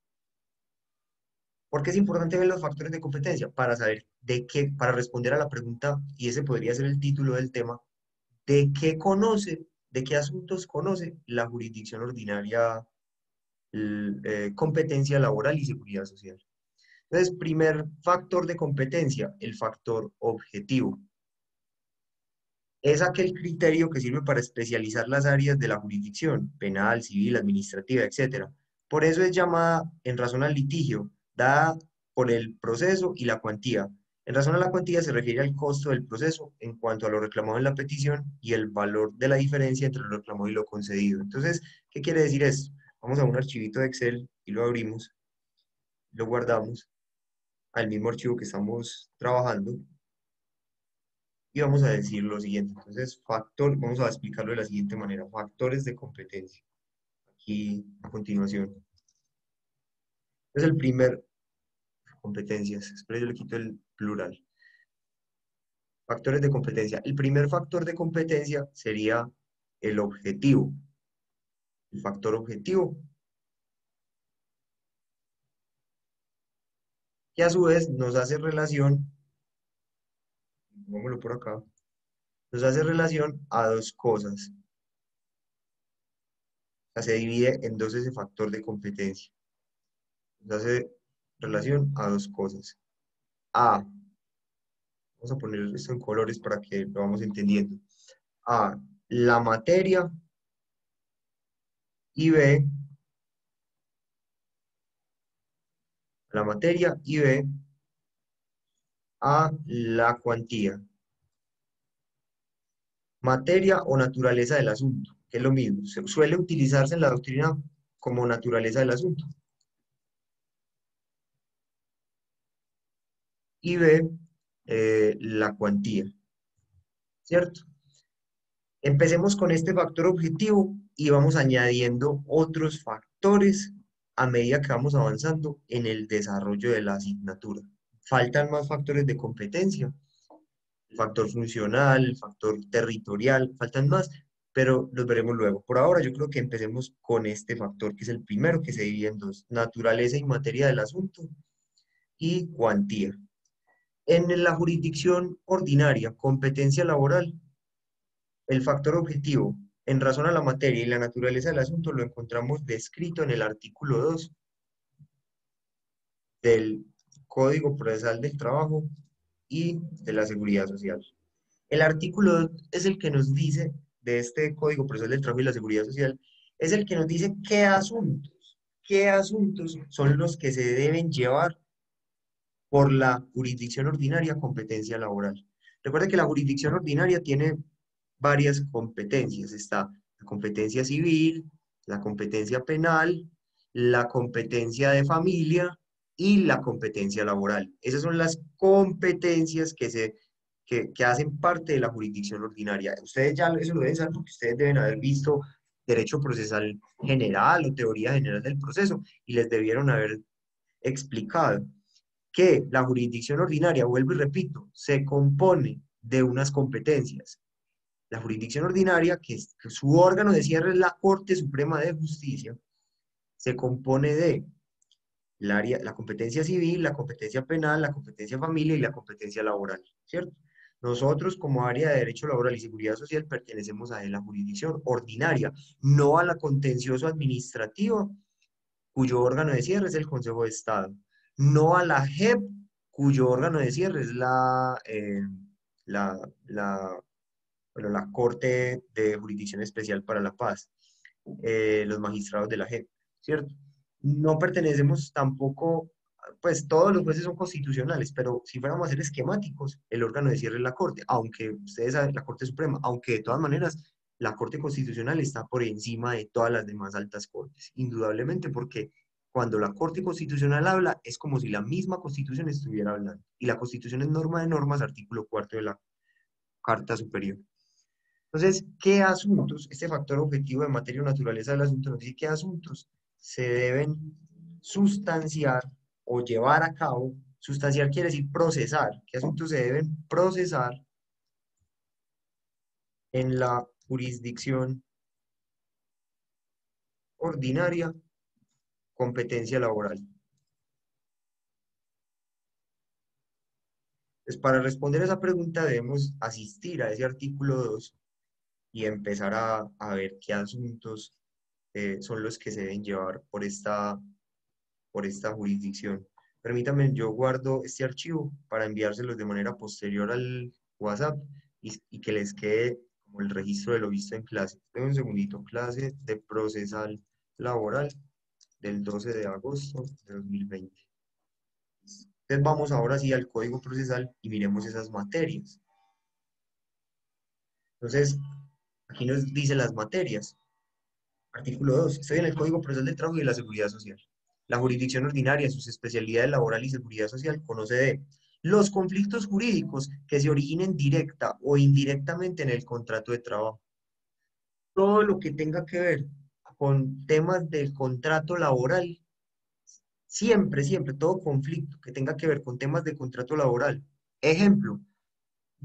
¿Por qué es importante ver los factores de competencia? Para saber de qué, para responder a la pregunta, y ese podría ser el título del tema, ¿de qué conoce, de qué asuntos conoce la jurisdicción ordinaria, competencia laboral y seguridad social? Entonces, primer factor de competencia, el factor objetivo. Es aquel criterio que sirve para especializar las áreas de la jurisdicción, penal, civil, administrativa, etc. Por eso es llamada en razón al litigio, dada por el proceso y la cuantía. En razón a la cuantía se refiere al costo del proceso en cuanto a lo reclamado en la petición y el valor de la diferencia entre lo reclamado y lo concedido. Entonces, ¿qué quiere decir esto? Vamos a un archivito de Excel y lo abrimos, lo guardamos al mismo archivo que estamos trabajando. Y vamos a decir lo siguiente. Entonces, vamos a explicarlo de la siguiente manera. Factores de competencia. Aquí, a continuación. Es el primer, competencias. Espera, yo le quito el plural. Factores de competencia. El primer factor de competencia sería el objetivo. El factor objetivo, que a su vez nos hace relación, pongámoslo por acá, nos hace relación a dos cosas. O sea, se divide en dos ese factor de competencia. Nos hace relación a dos cosas. A, vamos a poner esto en colores para que lo vamos entendiendo. A, la materia, y B, la materia, y B, a la cuantía. Materia o naturaleza del asunto, que es lo mismo. Suele utilizarse en la doctrina como naturaleza del asunto. Y B, la cuantía, ¿cierto? Empecemos con este factor objetivo y vamos añadiendo otros factores a medida que vamos avanzando en el desarrollo de la asignatura. Faltan más factores de competencia, el factor funcional, el factor territorial, faltan más, pero los veremos luego. Por ahora yo creo que empecemos con este factor, que es el primero que se divide en dos: naturaleza y materia del asunto y cuantía. En la jurisdicción ordinaria, competencia laboral, el factor objetivo, en razón a la materia y la naturaleza del asunto, lo encontramos descrito en el artículo 2 del Código Procesal del Trabajo y de la Seguridad Social. El artículo 2 es el que nos dice, de este Código Procesal del Trabajo y la Seguridad Social, es el que nos dice qué asuntos son los que se deben llevar por la jurisdicción ordinaria competencia laboral. Recuerda que la jurisdicción ordinaria tiene varias competencias. Está la competencia civil, la competencia penal, la competencia de familia y la competencia laboral. Esas son las competencias que hacen parte de la jurisdicción ordinaria. Ustedes ya eso lo deben saber porque ustedes deben haber visto derecho procesal general o teoría general del proceso y les debieron haber explicado que la jurisdicción ordinaria, vuelvo y repito, se compone de unas competencias. La jurisdicción ordinaria, que su órgano de cierre es la Corte Suprema de Justicia, se compone de la competencia civil, la competencia penal, la competencia familia y la competencia laboral, ¿cierto? Nosotros, como área de Derecho Laboral y Seguridad Social, pertenecemos a la jurisdicción ordinaria, no a la contencioso administrativa, cuyo órgano de cierre es el Consejo de Estado, no a la JEP, cuyo órgano de cierre es la, la, bueno, la Corte de Jurisdicción Especial para la Paz, los magistrados de la JEP, ¿cierto? No pertenecemos tampoco pues todos los jueces son constitucionales, pero si fuéramos a ser esquemáticos, el órgano de cierre es la Corte, aunque ustedes saben, la Corte Suprema, aunque de todas maneras la Corte Constitucional está por encima de todas las demás altas cortes, indudablemente, porque cuando la Corte Constitucional habla, es como si la misma Constitución estuviera hablando, y la Constitución es norma de normas, artículo cuarto de la Carta Superior. Entonces, ¿qué asuntos, este factor objetivo de materia o naturaleza del asunto nos dice qué asuntos se deben sustanciar o llevar a cabo? Sustanciar quiere decir procesar. ¿Qué asuntos se deben procesar en la jurisdicción ordinaria, competencia laboral? Pues para responder a esa pregunta debemos asistir a ese artículo 2 y empezar a ver qué asuntos son los que se deben llevar por esta jurisdicción. Permítame, yo guardo este archivo para enviárselos de manera posterior al WhatsApp y que les quede como el registro de lo visto en clase. Tengo un segundito, clase de procesal laboral del 12 de agosto de 2020. Entonces vamos ahora sí al código procesal y miremos esas materias. Entonces, aquí nos dice las materias. Artículo 2. Estoy en el Código Procesal del Trabajo y de la Seguridad Social. La jurisdicción ordinaria, sus especialidades laboral y seguridad social, conoce de los conflictos jurídicos que se originen directa o indirectamente en el contrato de trabajo. Todo lo que tenga que ver con temas del contrato laboral, siempre, siempre, todo conflicto que tenga que ver con temas de contrato laboral. Ejemplo,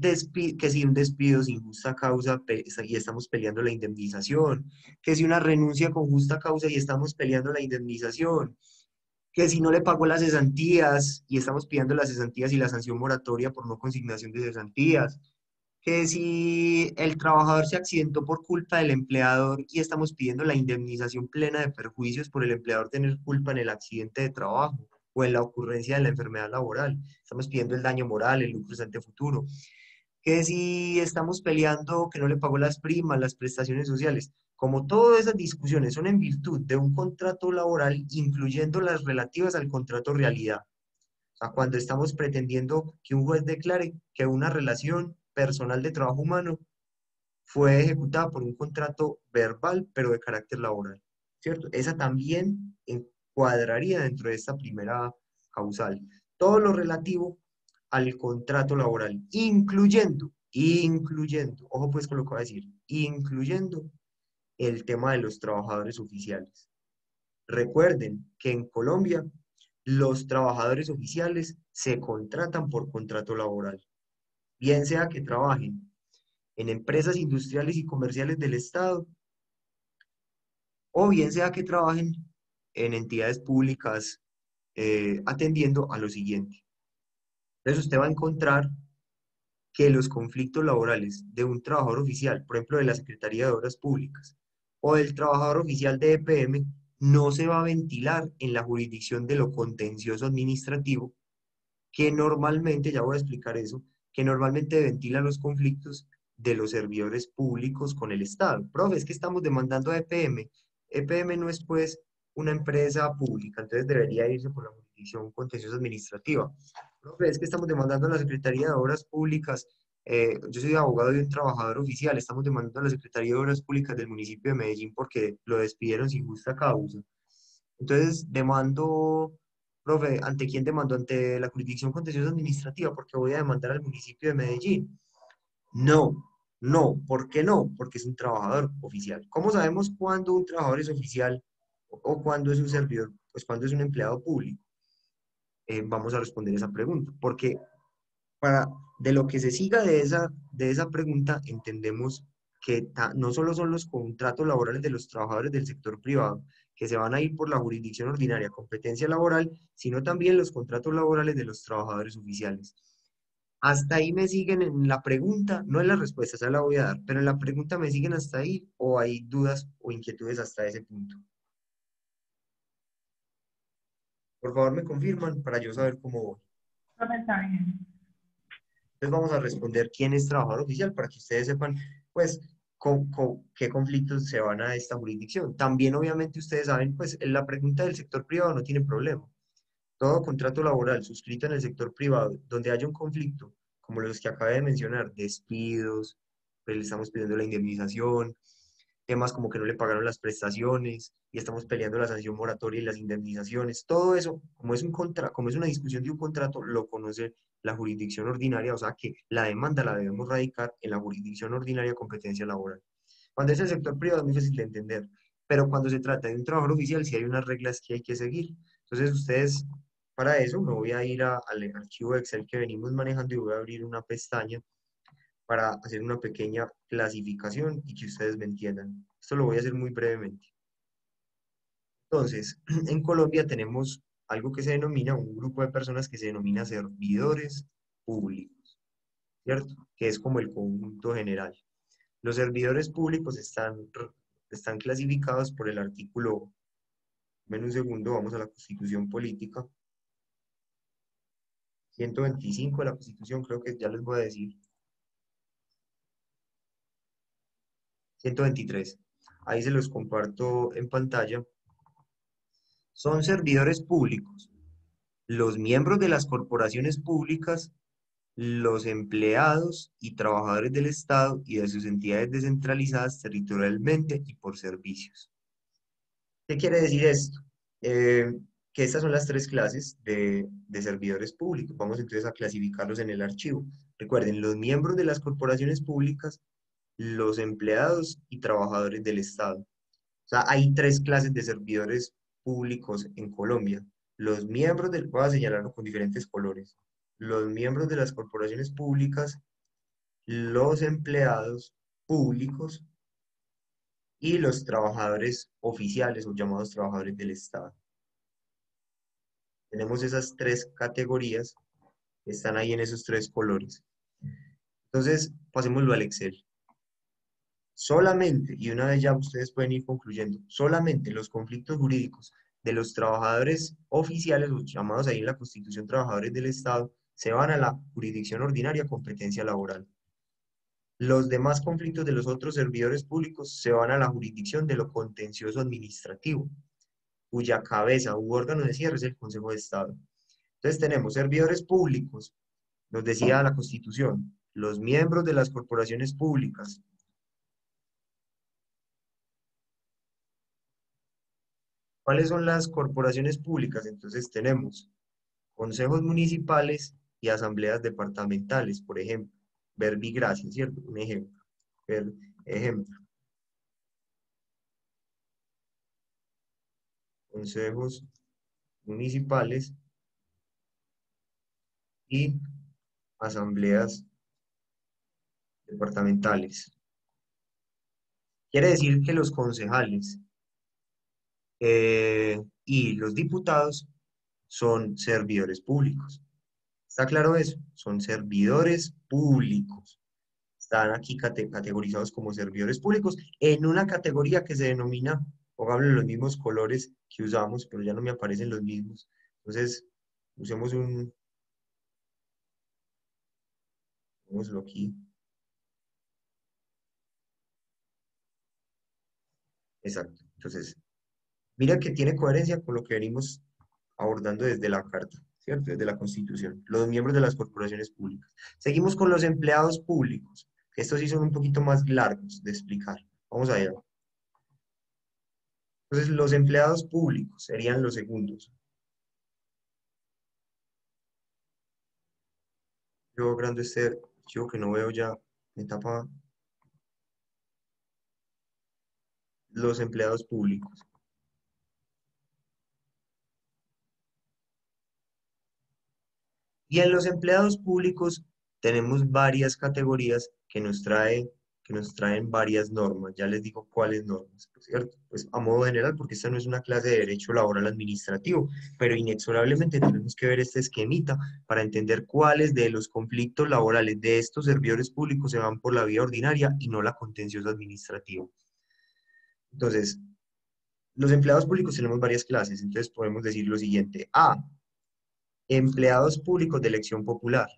que si un despido sin justa causa y estamos peleando la indemnización, que si una renuncia con justa causa y estamos peleando la indemnización, que si no le pagó las cesantías y estamos pidiendo las cesantías y la sanción moratoria por no consignación de cesantías, que si el trabajador se accidentó por culpa del empleador y estamos pidiendo la indemnización plena de perjuicios por el empleador tener culpa en el accidente de trabajo o en la ocurrencia de la enfermedad laboral. Estamos pidiendo el daño moral, el lucro presente futuro. Que si estamos peleando que no le pagó las primas, las prestaciones sociales. Como todas esas discusiones son en virtud de un contrato laboral, incluyendo las relativas al contrato realidad. O sea, cuando estamos pretendiendo que un juez declare que una relación personal de trabajo humano fue ejecutada por un contrato verbal, pero de carácter laboral, ¿cierto? Esa también encuadraría dentro de esta primera causal. Todo lo relativo al contrato laboral, incluyendo, ojo pues con lo que voy a decir, incluyendo el tema de los trabajadores oficiales. Recuerden que en Colombia los trabajadores oficiales se contratan por contrato laboral, bien sea que trabajen en empresas industriales y comerciales del Estado, o bien sea que trabajen en entidades públicas atendiendo a lo siguiente. Entonces usted va a encontrar que los conflictos laborales de un trabajador oficial, por ejemplo, de la Secretaría de Obras Públicas, o del trabajador oficial de EPM, no se va a ventilar en la jurisdicción de lo contencioso administrativo, que normalmente, ya voy a explicar eso, que normalmente ventila los conflictos de los servidores públicos con el Estado. Profe, es que estamos demandando a EPM. EPM no es pues una empresa pública, entonces debería irse por la jurisdicción contenciosa administrativa. Profe, es que estamos demandando a la Secretaría de Obras Públicas. Yo soy abogado de un trabajador oficial, estamos demandando a la Secretaría de Obras Públicas del municipio de Medellín porque lo despidieron sin justa causa. Entonces demando. Profe, ¿ante quién demandó? Ante la jurisdicción contenciosa administrativa, porque voy a demandar al municipio de Medellín. No, no, ¿por qué no? Porque es un trabajador oficial. ¿Cómo sabemos cuándo un trabajador es oficial o cuándo es un servidor? Pues cuando es un empleado público. Vamos a responder esa pregunta, porque para, de lo que se siga de esa pregunta, entendemos que no solo son los contratos laborales de los trabajadores del sector privado, que se van a ir por la jurisdicción ordinaria, competencia laboral, sino también los contratos laborales de los trabajadores oficiales. Hasta ahí me siguen en la pregunta, no en la respuesta, esa la voy a dar, pero en la pregunta me siguen hasta ahí o hay dudas o inquietudes hasta ese punto. Por favor, me confirman para yo saber cómo voy. Profe, está bien. Entonces vamos a responder quién es trabajador oficial para que ustedes sepan, pues, qué conflictos se van a esta jurisdicción. También, obviamente, ustedes saben, pues, en la pregunta del sector privado no tiene problema. Todo contrato laboral suscrito en el sector privado donde haya un conflicto, como los que acabé de mencionar, despidos, pues le estamos pidiendo la indemnización, temas como que no le pagaron las prestaciones y estamos peleando la sanción moratoria y las indemnizaciones, todo eso, como es una discusión de un contrato, lo conoce la jurisdicción ordinaria, o sea que la demanda la debemos radicar en la jurisdicción ordinaria de competencia laboral. Cuando es el sector privado es muy fácil de entender, pero cuando se trata de un trabajador oficial sí hay unas reglas que hay que seguir. Entonces ustedes, para eso me voy a ir al archivo Excel que venimos manejando y voy a abrir una pestaña para hacer una pequeña clasificación y que ustedes me entiendan. Esto lo voy a hacer muy brevemente. Entonces, en Colombia tenemos algo que se denomina, un grupo de personas que se denomina servidores públicos, ¿cierto? Que es como el conjunto general. Los servidores públicos están clasificados por el artículo, ven un segundo, vamos a la Constitución Política, 125 de la Constitución, creo que ya les voy a decir, 123. Ahí se los comparto en pantalla. Son servidores públicos, los miembros de las corporaciones públicas, los empleados y trabajadores del Estado y de sus entidades descentralizadas territorialmente y por servicios. ¿Qué quiere decir esto? Que estas son las tres clases de servidores públicos. Vamos entonces a clasificarlos en el archivo. Recuerden, los miembros de las corporaciones públicas, los empleados y trabajadores del Estado. O sea, hay tres clases de servidores públicos en Colombia. Voy a señalarlo con diferentes colores. Los miembros de las corporaciones públicas, los empleados públicos y los trabajadores oficiales o llamados trabajadores del Estado. Tenemos esas tres categorías que están ahí en esos tres colores. Entonces, pasémoslo al Excel. Solamente, y una vez ya ustedes pueden ir concluyendo, solamente los conflictos jurídicos de los trabajadores oficiales, los llamados ahí en la Constitución trabajadores del Estado, se van a la jurisdicción ordinaria competencia laboral. Los demás conflictos de los otros servidores públicos se van a la jurisdicción de lo contencioso administrativo, cuya cabeza u órgano de cierre es el Consejo de Estado. Entonces tenemos servidores públicos, nos decía la Constitución, los miembros de las corporaciones públicas. ¿Cuáles son las corporaciones públicas? Entonces tenemos consejos municipales y asambleas departamentales, por ejemplo. Verbigracia, ¿cierto? Un ejemplo. Ejemplo. Consejos municipales y asambleas departamentales. Quiere decir que los concejales y los diputados son servidores públicos. ¿Está claro eso? Son servidores públicos. Están aquí categorizados como servidores públicos en una categoría que se denomina, pónganle los mismos colores que usamos, pero ya no me aparecen los mismos. Entonces, usémoslo aquí. Exacto. Entonces, mira que tiene coherencia con lo que venimos abordando desde la Carta, ¿cierto? Desde la Constitución, los miembros de las corporaciones públicas. Seguimos con los empleados públicos, que estos sí son un poquito más largos de explicar. Vamos allá. Entonces, los empleados públicos serían los segundos. Yo grande este archivo que no veo ya, me tapa los empleados públicos. Y en los empleados públicos tenemos varias categorías que nos traen varias normas. Ya les digo cuáles normas, ¿cierto? Pues a modo general, porque esta no es una clase de derecho laboral administrativo, pero inexorablemente tenemos que ver este esquemita para entender cuáles de los conflictos laborales de estos servidores públicos se van por la vía ordinaria y no la contenciosa administrativa. Entonces, los empleados públicos tenemos varias clases, entonces podemos decir lo siguiente. A, empleados públicos de elección popular.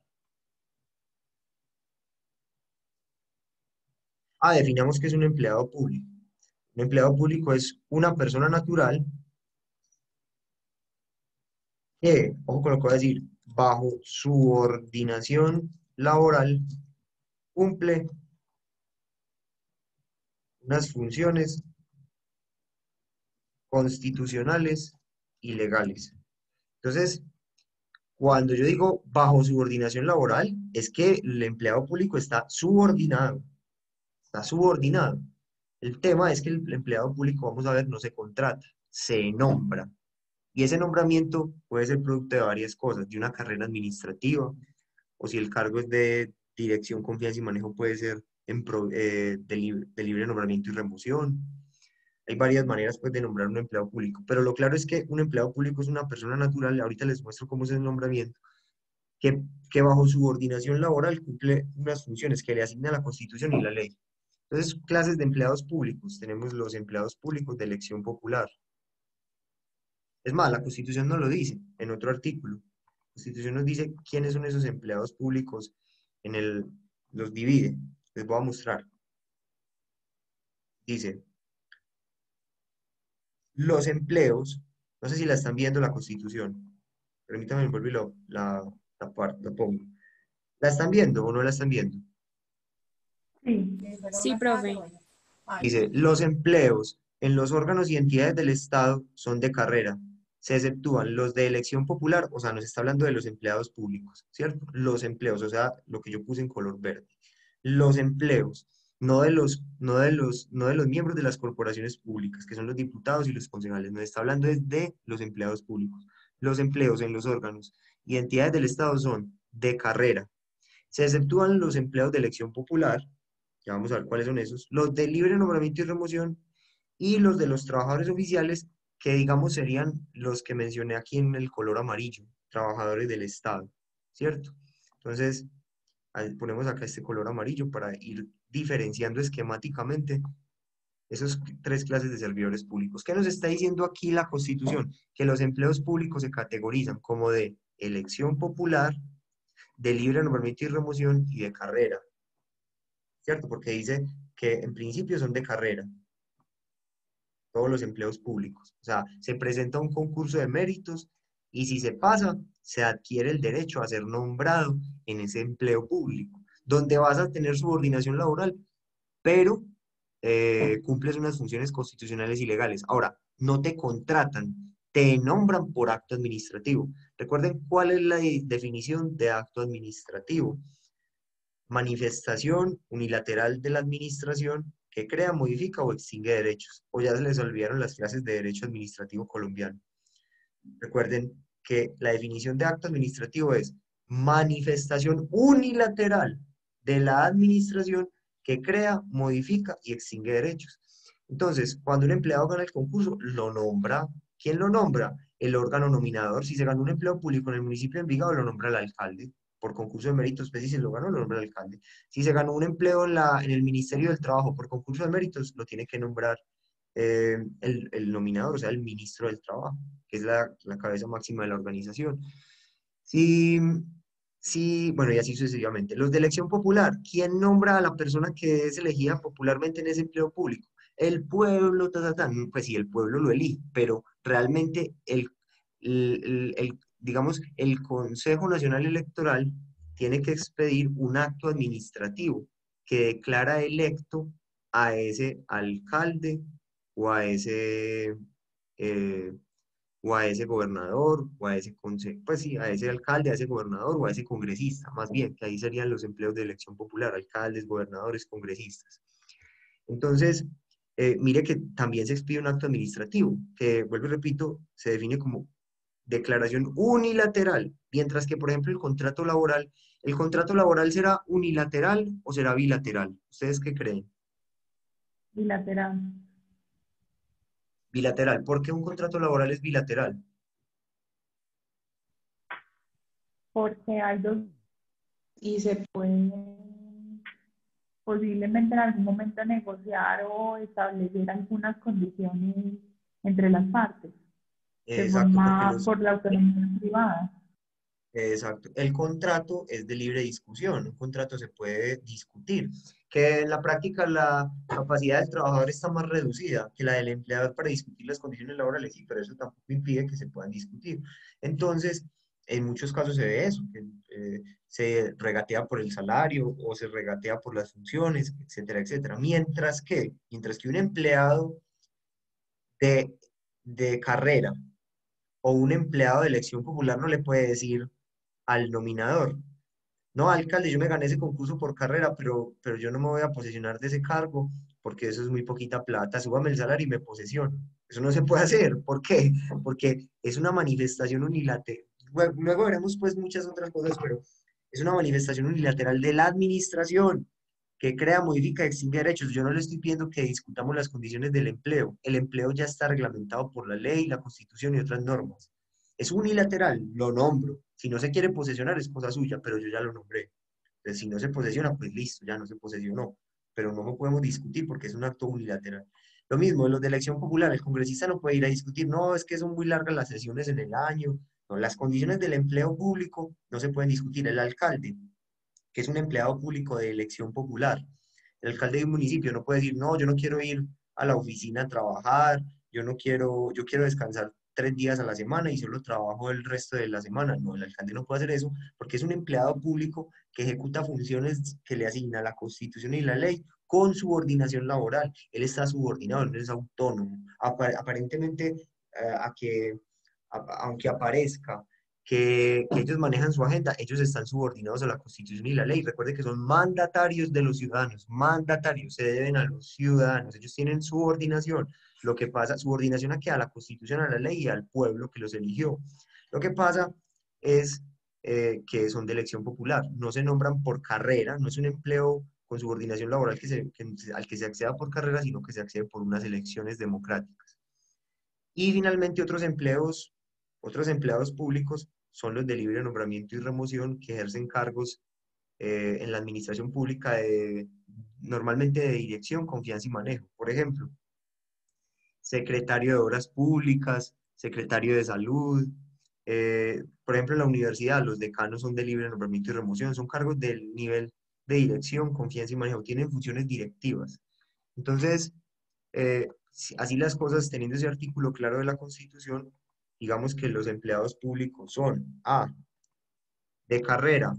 Definamos qué es un empleado público. Un empleado público es una persona natural que, ojo con lo que voy a decir, bajo subordinación laboral cumple unas funciones constitucionales y legales. Entonces, cuando yo digo bajo subordinación laboral, es que el empleado público está subordinado, está subordinado. El tema es que el empleado público, vamos a ver, no se contrata, se nombra. Y ese nombramiento puede ser producto de varias cosas, de una carrera administrativa, o si el cargo es de dirección, confianza y manejo, puede ser de libre nombramiento y remoción. Hay varias maneras pues, de nombrar un empleado público, pero lo claro es que un empleado público es una persona natural, ahorita les muestro cómo es el nombramiento, que bajo subordinación laboral cumple unas funciones que le asigna la Constitución y la ley. Entonces, clases de empleados públicos. Tenemos los empleados públicos de elección popular. Es más, la Constitución nos lo dice en otro artículo. La Constitución nos dice quiénes son esos empleados públicos en el, los divide. Les voy a mostrar. Dice, los empleos, no sé si la están viendo la Constitución. Permítanme, vuelvo y la pongo. ¿La están viendo o no la están viendo? Sí, profe. Dice, los empleos en los órganos y entidades del Estado son de carrera. Se exceptúan los de elección popular, o sea, nos está hablando de los empleados públicos, ¿cierto? Los empleos, o sea, lo que yo puse en color verde. Los empleos, no de los miembros de las corporaciones públicas, que son los diputados y los concejales. Nos está hablando es de los empleados públicos. Los empleos en los órganos y entidades del Estado son de carrera. Se exceptúan los empleados de elección popular, ya vamos a ver cuáles son esos, los de libre nombramiento y remoción, y los de los trabajadores oficiales, que digamos serían los que mencioné aquí en el color amarillo, trabajadores del Estado, ¿cierto? Entonces, ahí ponemos acá este color amarillo para ir diferenciando esquemáticamente esas tres clases de servidores públicos. ¿Qué nos está diciendo aquí la Constitución? Que los empleos públicos se categorizan como de elección popular, de libre nombramiento y remoción y de carrera, ¿cierto? Porque dice que en principio son de carrera, todos los empleos públicos. O sea, se presenta un concurso de méritos y si se pasa, se adquiere el derecho a ser nombrado en ese empleo público, donde vas a tener subordinación laboral, pero cumples unas funciones constitucionales y legales. Ahora, no te contratan, te nombran por acto administrativo. Recuerden cuál es la definición de acto administrativo. Manifestación unilateral de la administración que crea, modifica o extingue derechos. O ya se les olvidaron las clases de derecho administrativo colombiano. Recuerden que la definición de acto administrativo es manifestación unilateral de la administración que crea, modifica y extingue derechos. Entonces, cuando un empleado gana el concurso, lo nombra. ¿Quién lo nombra? El órgano nominador. Si se gana un empleo público en el municipio de Envigado, lo nombra el alcalde. Por concurso de méritos, pues si se lo ganó, lo nombra el alcalde. Si se ganó un empleo en el Ministerio del Trabajo por concurso de méritos, lo tiene que nombrar el nominador, o sea, el ministro del Trabajo, que es la cabeza máxima de la organización. Sí, sí, bueno, y así sucesivamente. Los de elección popular, ¿quién nombra a la persona que es elegida popularmente en ese empleo público? El pueblo, pues sí, el pueblo lo elige, pero realmente digamos, el Consejo Nacional Electoral tiene que expedir un acto administrativo que declara electo a ese alcalde o a ese eh, o a ese gobernador, o a ese pues sí, a ese alcalde, a ese gobernador, o a ese congresista, más bien, que ahí serían los empleos de elección popular, alcaldes, gobernadores, congresistas. Entonces, mire que también se expide un acto administrativo, que, vuelvo y repito, se define como declaración unilateral, mientras que, por ejemplo, ¿el contrato laboral será unilateral o será bilateral? ¿Ustedes qué creen? Bilateral. Bilateral. ¿Por qué un contrato laboral es bilateral? Porque hay dos y se puede posiblemente en algún momento negociar o establecer algunas condiciones entre las partes, de Exacto, porque forma los, por la autonomía privada. Exacto. El contrato es de libre discusión, un contrato se puede discutir, que en la práctica la capacidad del trabajador está más reducida que la del empleador para discutir las condiciones laborales, sí, pero eso tampoco impide que se puedan discutir. Entonces, en muchos casos se ve eso, que se regatea por el salario o se regatea por las funciones, etcétera, etcétera. Mientras que un empleado de, de carrera o un empleado de elección popular no le puede decir al nominador: no, alcalde, yo me gané ese concurso por carrera, pero yo no me voy a posesionar de ese cargo porque eso es muy poquita plata, súbame el salario y me posesiono. Eso no se puede hacer. ¿Por qué? Porque es una manifestación unilateral. Luego veremos pues muchas otras cosas, pero es una manifestación unilateral de la administración que crea, modifica, extingue derechos. Yo no le estoy pidiendo que discutamos las condiciones del empleo. El empleo ya está reglamentado por la ley, la Constitución y otras normas. Es unilateral, lo nombro. Si no se quiere posesionar es cosa suya, pero yo ya lo nombré. Entonces, si no se posesiona, pues listo, ya no se posesionó. Pero no lo podemos discutir porque es un acto unilateral. Lo mismo, en los de elección popular, el congresista no puede ir a discutir, no, es que son muy largas las sesiones en el año. No, las condiciones del empleo público no se pueden discutir. El alcalde, que es un empleado público de elección popular, el alcalde de un municipio no puede decir, no, yo no quiero ir a la oficina a trabajar, yo quiero descansar 3 días a la semana y solo trabajo el resto de la semana. No, el alcalde no puede hacer eso porque es un empleado público que ejecuta funciones que le asigna la Constitución y la ley con subordinación laboral. Él está subordinado, él es autónomo. Aparentemente, a que, aunque aparezca que ellos manejan su agenda, ellos están subordinados a la Constitución y la ley. Recuerde que son mandatarios de los ciudadanos, mandatarios, se deben a los ciudadanos, ellos tienen subordinación. Lo que pasa, subordinación a qué, a la Constitución, a la ley y al pueblo que los eligió. Lo que pasa es que son de elección popular, no se nombran por carrera, no es un empleo con subordinación laboral al que se acceda por carrera, sino que se accede por unas elecciones democráticas. Y finalmente otros empleados públicos son los de libre nombramiento y remoción que ejercen cargos en la administración pública normalmente de dirección, confianza y manejo. Por ejemplo, secretario de Obras Públicas, secretario de Salud. Por ejemplo, en la universidad los decanos son de libre nombramiento y remoción, son cargos del nivel de dirección, confianza y manejo, tienen funciones directivas. Entonces, así las cosas, teniendo ese artículo claro de la Constitución, digamos que los empleados públicos son A, de carrera,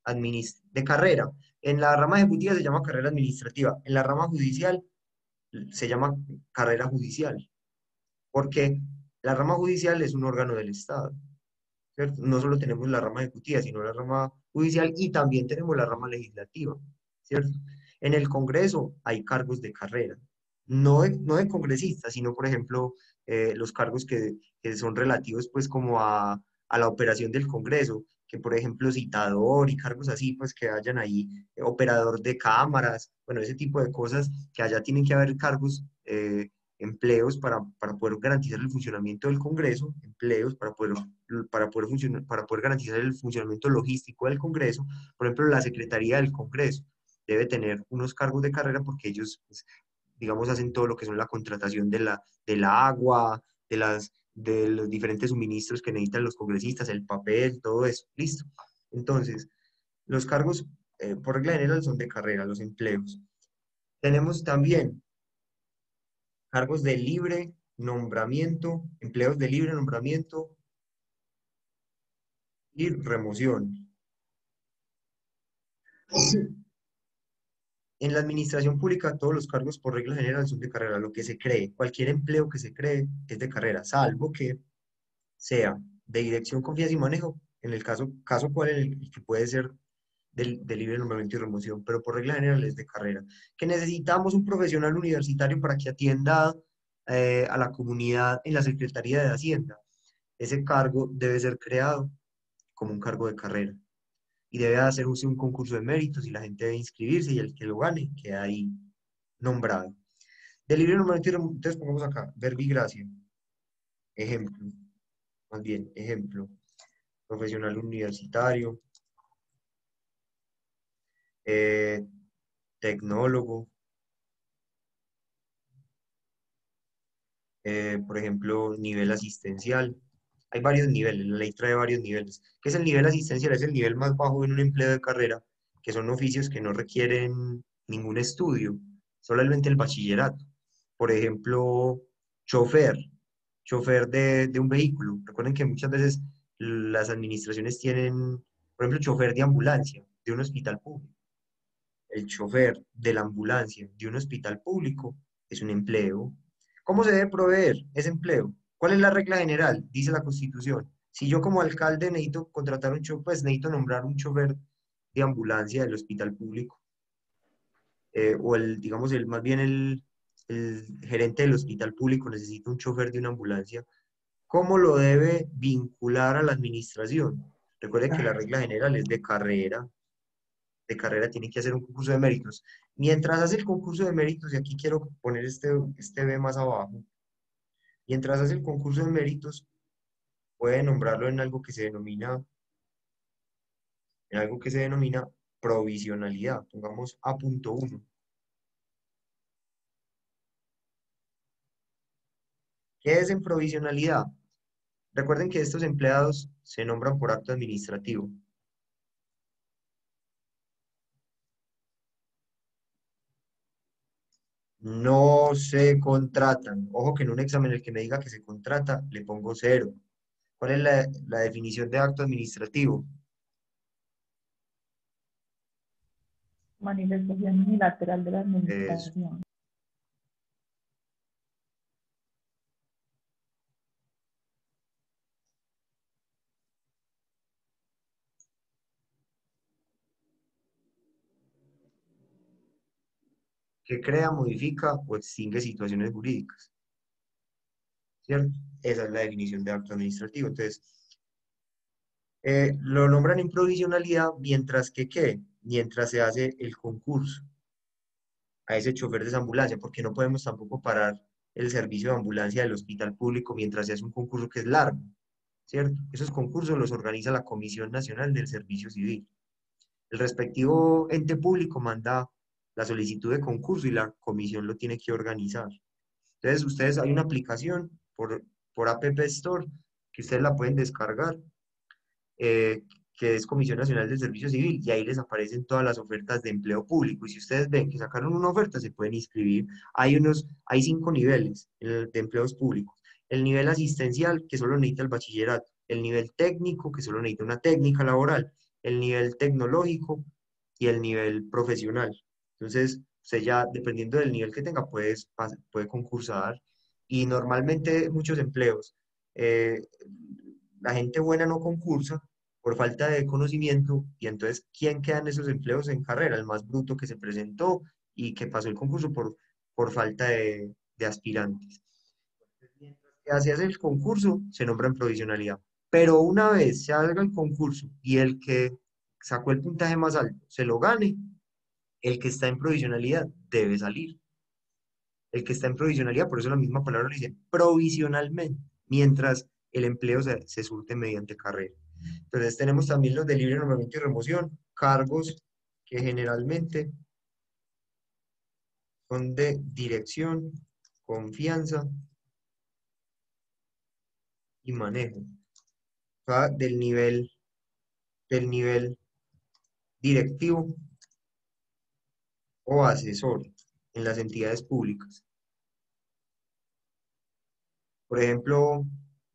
de carrera. En la rama ejecutiva se llama carrera administrativa, en la rama judicial se llama carrera judicial, porque la rama judicial es un órgano del Estado, ¿cierto? No solo tenemos la rama ejecutiva, sino la rama judicial y también tenemos la rama legislativa, ¿cierto? En el Congreso hay cargos de carrera, no de congresistas, sino, por ejemplo, los cargos que son relativos, pues, como a la operación del Congreso, que, por ejemplo, citador y cargos así, pues, que hayan ahí, operador de cámaras, bueno, ese tipo de cosas, que allá tienen que haber cargos, empleos para poder garantizar el funcionamiento del Congreso, empleos para poder garantizar el funcionamiento logístico del Congreso. Por ejemplo, la Secretaría del Congreso debe tener unos cargos de carrera porque ellos, pues, digamos, hacen todo lo que son la contratación de la agua, de los diferentes suministros que necesitan los congresistas, el papel, todo eso. Listo. Entonces, los cargos, por regla general, son de carrera, los empleos. Tenemos también cargos de libre nombramiento, empleos de libre nombramiento y remoción. En la administración pública, todos los cargos por regla general son de carrera. Lo que se cree, cualquier empleo que se cree es de carrera, salvo que sea de dirección, confianza y manejo, en el caso cual el que puede ser de libre nombramiento y remoción, pero por regla general es de carrera. Que necesitamos un profesional universitario para que atienda a la comunidad en la Secretaría de Hacienda. Ese cargo debe ser creado como un cargo de carrera y debe hacerse un concurso de méritos y la gente debe inscribirse y el que lo gane queda ahí nombrado. De libre nombramiento y remoción, entonces pongamos acá, verbigracia, ejemplo, más bien, ejemplo, profesional universitario, eh, tecnólogo, por ejemplo, nivel asistencial, hay varios niveles, la ley trae varios niveles. ¿Qué es el nivel asistencial? Es el nivel más bajo en un empleo de carrera, que son oficios que no requieren ningún estudio, solamente el bachillerato. Por ejemplo, chofer, chofer de un vehículo. Recuerden que muchas veces las administraciones tienen, por ejemplo, chofer de ambulancia de un hospital público. El chofer de la ambulancia de un hospital público es un empleo. ¿Cómo se debe proveer ese empleo? ¿Cuál es la regla general? Dice la Constitución. Si yo como alcalde necesito contratar un chofer, pues necesito nombrar un chofer de ambulancia del hospital público. O el, digamos, más bien el gerente del hospital público necesita un chofer de una ambulancia. ¿Cómo lo debe vincular a la administración? Recuerde que la regla general es de carrera tiene que hacer un concurso de méritos. Mientras hace el concurso de méritos, y aquí quiero poner este B más abajo, mientras hace el concurso de méritos, puede nombrarlo en algo que se denomina provisionalidad. Pongamos A.1. ¿Qué es en provisionalidad? Recuerden que estos empleados se nombran por acto administrativo. No se contratan. Ojo que en un examen el que me diga que se contrata, le pongo 0. ¿Cuál es la definición de acto administrativo? Manifestación unilateral de la Es administración. que crea, modifica o extingue situaciones jurídicas. ¿Cierto? Esa es la definición de acto administrativo. Entonces, lo nombran en provisionalidad mientras que, ¿qué? Mientras se hace el concurso a ese chofer de esa ambulancia, porque no podemos tampoco parar el servicio de ambulancia del hospital público mientras se hace un concurso que es largo, ¿cierto? Esos concursos los organiza la Comisión Nacional del Servicio Civil. El respectivo ente público manda la solicitud de concurso y la comisión lo tiene que organizar. Entonces, hay una aplicación por App Store que ustedes la pueden descargar, que es Comisión Nacional del Servicio Civil, y ahí les aparecen todas las ofertas de empleo público. Y si ustedes ven que sacaron una oferta, se pueden inscribir. Hay 5 niveles de empleos públicos. El nivel asistencial, que solo necesita el bachillerato. El nivel técnico, que solo necesita una técnica laboral. El nivel tecnológico y el nivel profesional. Entonces, usted ya, dependiendo del nivel que tenga, puede concursar. Y normalmente muchos empleos, eh, la gente buena no concursa por falta de conocimiento, y entonces, ¿quién queda en esos empleos en carrera? El más bruto que se presentó y que pasó el concurso por falta de aspirantes. Mientras que se hace el concurso, se nombra en provisionalidad. Pero una vez se haga el concurso y el que sacó el puntaje más alto se lo gane, el que está en provisionalidad debe salir. El que está en provisionalidad, por eso la misma palabra lo dice, provisionalmente, mientras el empleo se surte mediante carrera. Entonces tenemos también los de libre nombramiento y remoción, cargos que generalmente son de dirección, confianza y manejo. O sea, del nivel directivo o asesor en las entidades públicas. Por ejemplo,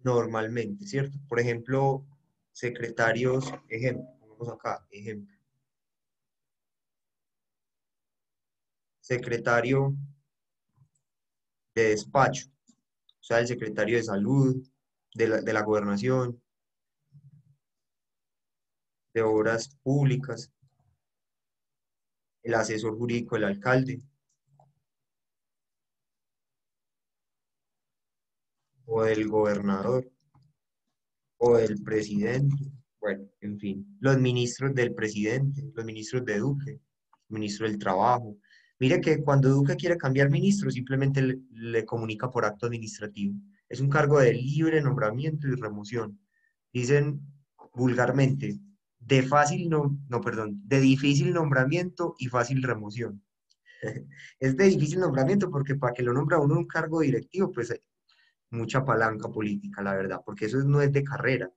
normalmente, ¿cierto? Por ejemplo, secretarios, ejemplo, pongamos acá, ejemplo. Secretario de despacho, o sea, el secretario de salud, de la gobernación, de obras públicas, el asesor jurídico del alcalde, o del gobernador, o del presidente, bueno, en fin, los ministros del presidente, los ministros de Duque, ministro del Trabajo. Mire que cuando Duque quiere cambiar ministro, simplemente le comunica por acto administrativo. Es un cargo de libre nombramiento y remoción. Dicen vulgarmente, de difícil nombramiento y fácil remoción. Es de difícil nombramiento porque para que lo nombra uno un cargo directivo, pues mucha palanca política, la verdad, porque eso no es de carrera.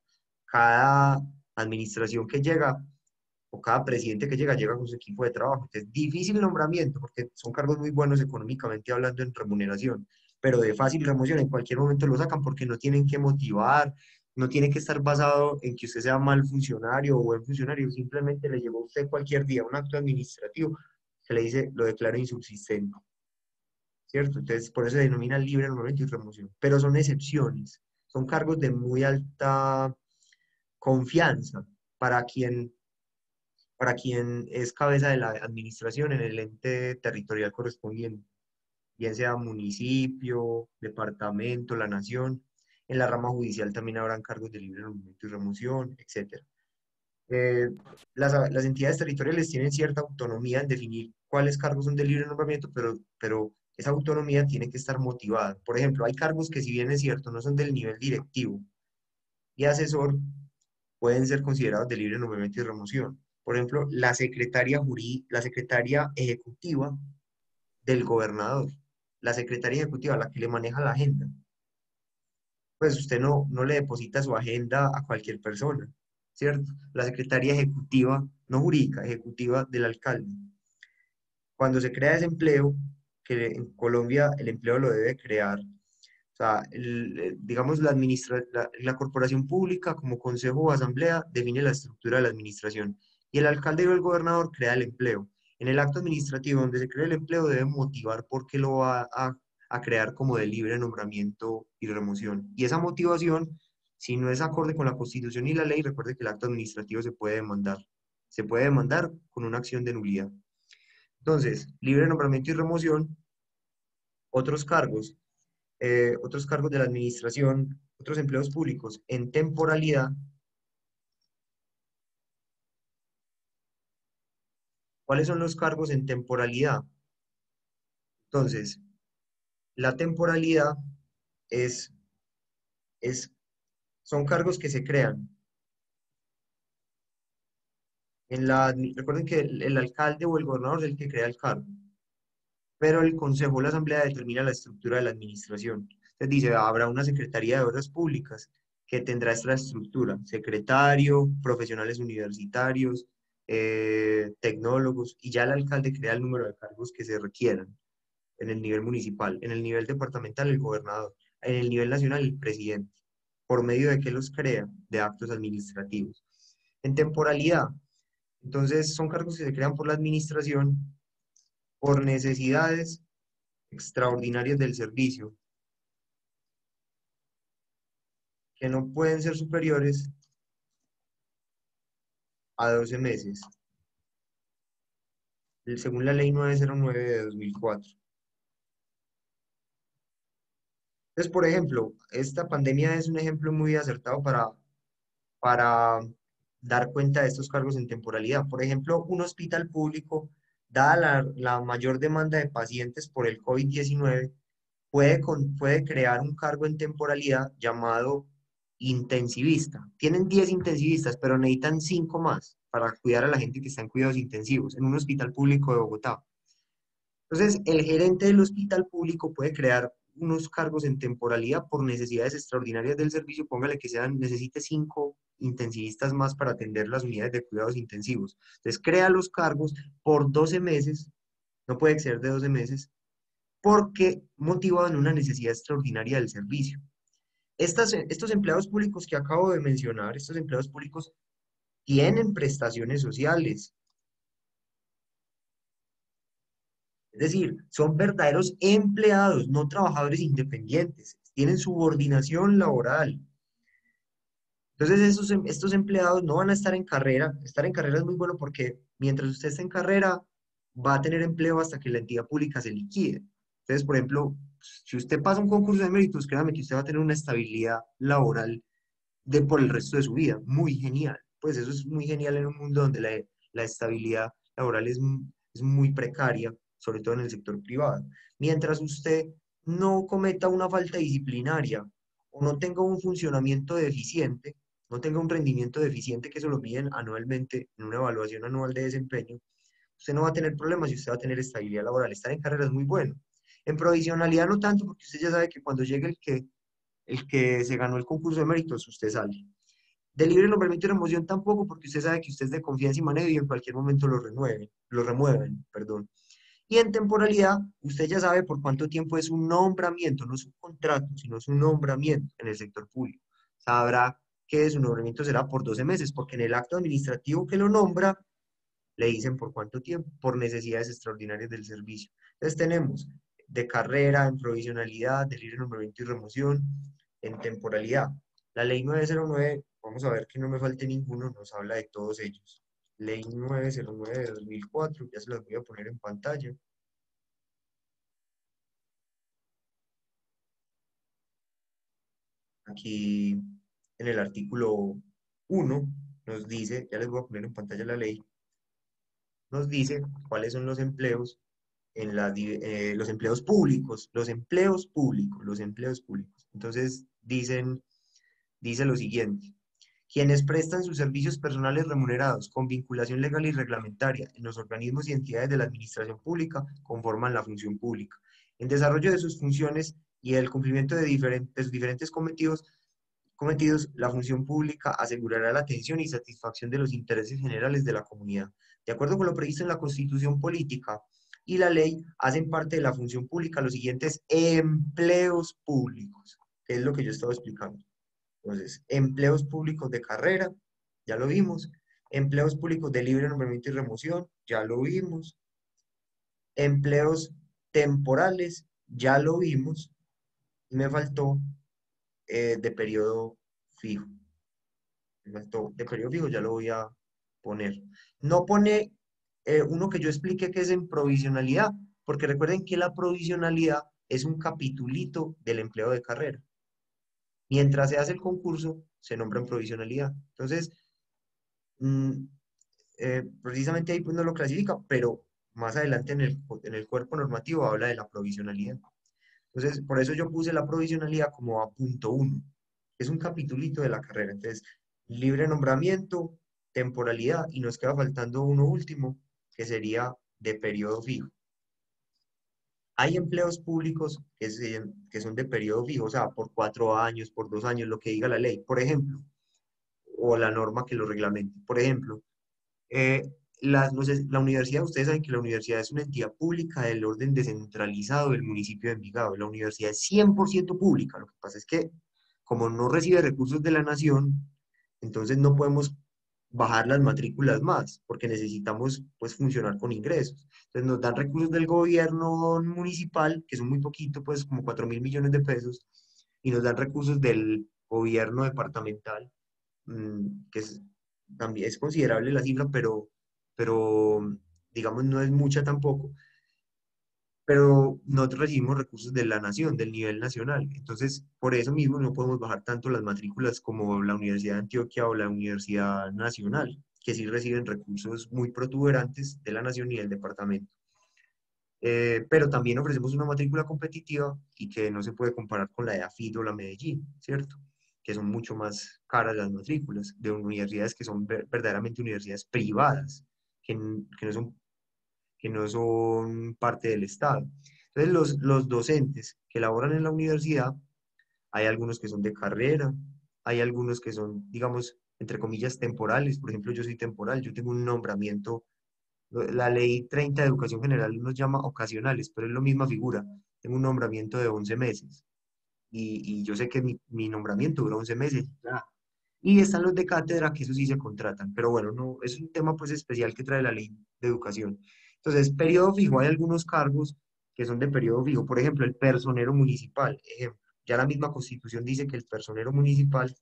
Cada administración que llega o cada presidente que llega, llega con su equipo de trabajo. Es difícil nombramiento porque son cargos muy buenos económicamente hablando en remuneración, pero de fácil remoción, en cualquier momento lo sacan porque no tienen que motivar, no tiene que estar basado en que usted sea mal funcionario o buen funcionario, simplemente le llegó a usted cualquier día un acto administrativo que le dice, lo declaro insubsistente, ¿cierto? Entonces, por eso se denomina libre nombramiento y remoción, pero son excepciones, son cargos de muy alta confianza para quien es cabeza de la administración en el ente territorial correspondiente, bien sea municipio, departamento, la nación. En la rama judicial también habrán cargos de libre nombramiento y remoción, etc. Eh, las entidades territoriales tienen cierta autonomía en definir cuáles cargos son de libre nombramiento, pero esa autonomía tiene que estar motivada. Por ejemplo, hay cargos que si bien es cierto, no son del nivel directivo y asesor, pueden ser considerados de libre nombramiento y remoción. Por ejemplo, la secretaria ejecutiva del gobernador, la secretaria ejecutiva, la que le maneja la agenda. Pues usted no le deposita su agenda a cualquier persona, ¿cierto? La secretaria ejecutiva, no jurídica, ejecutiva del alcalde. Cuando se crea ese empleo, que en Colombia el empleo lo debe crear, o sea, digamos, la corporación pública como consejo o asamblea define la estructura de la administración y el alcalde o el gobernador crea el empleo. En el acto administrativo donde se crea el empleo debe motivar por qué lo va a crear como de libre nombramiento y remoción. Y esa motivación, si no es acorde con la Constitución y la ley, recuerde que el acto administrativo se puede demandar. Se puede demandar con una acción de nulidad. Entonces, libre nombramiento y remoción, otros cargos de la administración, otros empleos públicos en temporalidad. ¿Cuáles son los cargos en temporalidad? Entonces, la temporalidad es, es, son cargos que se crean. Recuerden que el alcalde o el gobernador es el que crea el cargo, pero el consejo o la asamblea determina la estructura de la administración. Entonces dice, habrá una secretaría de obras públicas que tendrá esta estructura, secretario, profesionales universitarios, tecnólogos, y ya el alcalde crea el número de cargos que se requieran en el nivel municipal, en el nivel departamental el gobernador, en el nivel nacional el presidente, por medio de que los crea, de actos administrativos. En temporalidad, entonces son cargos que se crean por la administración por necesidades extraordinarias del servicio, que no pueden ser superiores a 12 meses, según la ley 909 de 2004. Entonces, por ejemplo, esta pandemia es un ejemplo muy acertado para dar cuenta de estos cargos en temporalidad. Por ejemplo, un hospital público, dada la mayor demanda de pacientes por el COVID-19, puede crear un cargo en temporalidad llamado intensivista. Tienen 10 intensivistas, pero necesitan 5 más para cuidar a la gente que está en cuidados intensivos en un hospital público de Bogotá. Entonces, el gerente del hospital público puede crear unos cargos en temporalidad por necesidades extraordinarias del servicio, póngale que necesite 5 intensivistas más para atender las unidades de cuidados intensivos. Entonces, crea los cargos por 12 meses, no puede exceder de 12 meses, porque motivado en una necesidad extraordinaria del servicio. Estos empleados públicos que acabo de mencionar, estos empleados públicos tienen prestaciones sociales, es decir, son verdaderos empleados, no trabajadores independientes, tienen subordinación laboral. Entonces, estos empleados no van a estar en carrera. Estar en carrera es muy bueno porque mientras usted esté en carrera, va a tener empleo hasta que la entidad pública se liquide. Entonces, por ejemplo, si usted pasa un concurso de méritos, créame que usted va a tener una estabilidad laboral por el resto de su vida. Muy genial. Pues eso es muy genial en un mundo donde la estabilidad laboral es muy precaria, sobre todo en el sector privado. Mientras usted no cometa una falta disciplinaria o no tenga un funcionamiento deficiente, no tenga un rendimiento deficiente, que eso lo miden anualmente en una evaluación anual de desempeño, usted no va a tener problemas y usted va a tener estabilidad laboral. Estar en carrera es muy bueno. En provisionalidad no tanto, porque usted ya sabe que cuando llegue el que se ganó el concurso de méritos, usted sale. De libre nombramiento y remoción tampoco, porque usted sabe que usted es de confianza y manejo y en cualquier momento lo remueven, perdón. Y en temporalidad, usted ya sabe por cuánto tiempo es un nombramiento, no es un contrato, sino es un nombramiento en el sector público. Sabrá que su nombramiento será por 12 meses, porque en el acto administrativo que lo nombra, le dicen por cuánto tiempo, por necesidades extraordinarias del servicio. Entonces tenemos de carrera, en provisionalidad, de libre nombramiento y remoción, en temporalidad. La ley 909, vamos a ver que no me falte ninguno, nos habla de todos ellos. Ley 909 de 2004, ya se las voy a poner en pantalla. Aquí en el artículo 1 nos dice, ya les voy a poner en pantalla la ley, nos dice cuáles son los empleos en los empleos públicos, los empleos públicos, los empleos públicos. Entonces dice lo siguiente: quienes prestan sus servicios personales remunerados con vinculación legal y reglamentaria en los organismos y entidades de la administración pública conforman la función pública. En desarrollo de sus funciones y el cumplimiento de sus diferentes cometidos, la función pública asegurará la atención y satisfacción de los intereses generales de la comunidad. De acuerdo con lo previsto en la Constitución Política y la ley, hacen parte de la función pública los siguientes empleos públicos, que es lo que yo estaba explicando. Entonces, empleos públicos de carrera, ya lo vimos. Empleos públicos de libre nombramiento y remoción, ya lo vimos. Empleos temporales, ya lo vimos. Y me faltó de periodo fijo. Me faltó de periodo fijo, ya lo voy a poner. No pone uno que yo explique que es en provisionalidad, porque recuerden que la provisionalidad es un capitulito del empleo de carrera. Mientras se hace el concurso, se nombra en provisionalidad. Entonces, precisamente ahí pues no lo clasifica, pero más adelante en el cuerpo normativo habla de la provisionalidad. Entonces, por eso yo puse la provisionalidad como a punto 1. Es un capitulito de la carrera. Entonces, libre nombramiento, temporalidad, y nos queda faltando uno último, que sería de periodo fijo. Hay empleos públicos que son de periodo fijo, o sea, por 4 años, por 2 años, lo que diga la ley, por ejemplo, o la norma que lo reglamente. Por ejemplo, no sé, la universidad, ustedes saben que la universidad es una entidad pública del orden descentralizado del municipio de Envigado. La universidad es 100% pública. Lo que pasa es que, como no recibe recursos de la nación, entonces no podemos bajar las matrículas más, porque necesitamos pues funcionar con ingresos. Entonces nos dan recursos del gobierno municipal, que son muy poquito, pues como 4.000 millones de pesos, y nos dan recursos del gobierno departamental, que también es considerable la cifra, pero digamos no es mucha tampoco. Pero nosotros recibimos recursos de la nación, del nivel nacional. Entonces, por eso mismo no podemos bajar tanto las matrículas como la Universidad de Antioquia o la Universidad Nacional, que sí reciben recursos muy protuberantes de la nación y del departamento. Pero también ofrecemos una matrícula competitiva y que no se puede comparar con la de AFIT o la Medellín, ¿cierto? Que son mucho más caras las matrículas de universidades que son verdaderamente universidades privadas, que no son parte del Estado. Entonces, los docentes que laboran en la universidad, hay algunos que son de carrera, hay algunos que son, digamos, entre comillas, temporales. Por ejemplo, yo soy temporal, yo tengo un nombramiento. La ley 30 de Educación General nos llama ocasionales, pero es la misma figura. Tengo un nombramiento de 11 meses y yo sé que mi nombramiento dura 11 meses. Y están los de cátedra, que eso sí se contratan, pero bueno, no, es un tema pues especial que trae la ley de educación. Entonces, periodo fijo, hay algunos cargos que son de periodo fijo, por ejemplo, el personero municipal, ejemplo, ya la misma Constitución dice que el personero municipal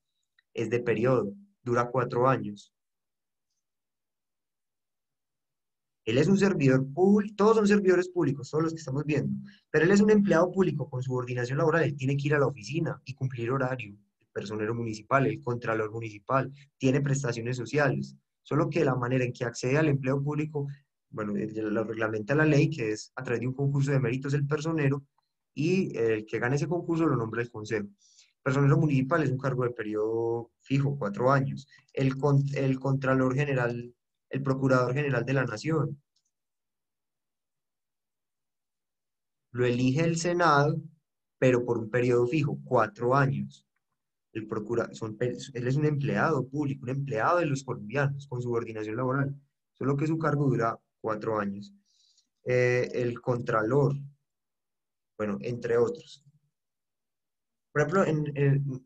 es de periodo, dura 4 años. Él es un servidor público, todos son servidores públicos, todos los que estamos viendo, pero él es un empleado público con subordinación laboral, él tiene que ir a la oficina y cumplir horario. El personero municipal, el contralor municipal, tiene prestaciones sociales, solo que la manera en que accede al empleo público, bueno, lo reglamenta la ley, que es a través de un concurso de méritos el personero, y el que gane ese concurso lo nombra el consejo. Personero municipal es un cargo de periodo fijo, 4 años. El contralor general, el procurador general de la nación, lo elige el Senado, pero por un periodo fijo, 4 años. Él es un empleado público, un empleado de los colombianos con subordinación laboral, solo que su cargo dura 4 años. El contralor, bueno, entre otros. Por ejemplo,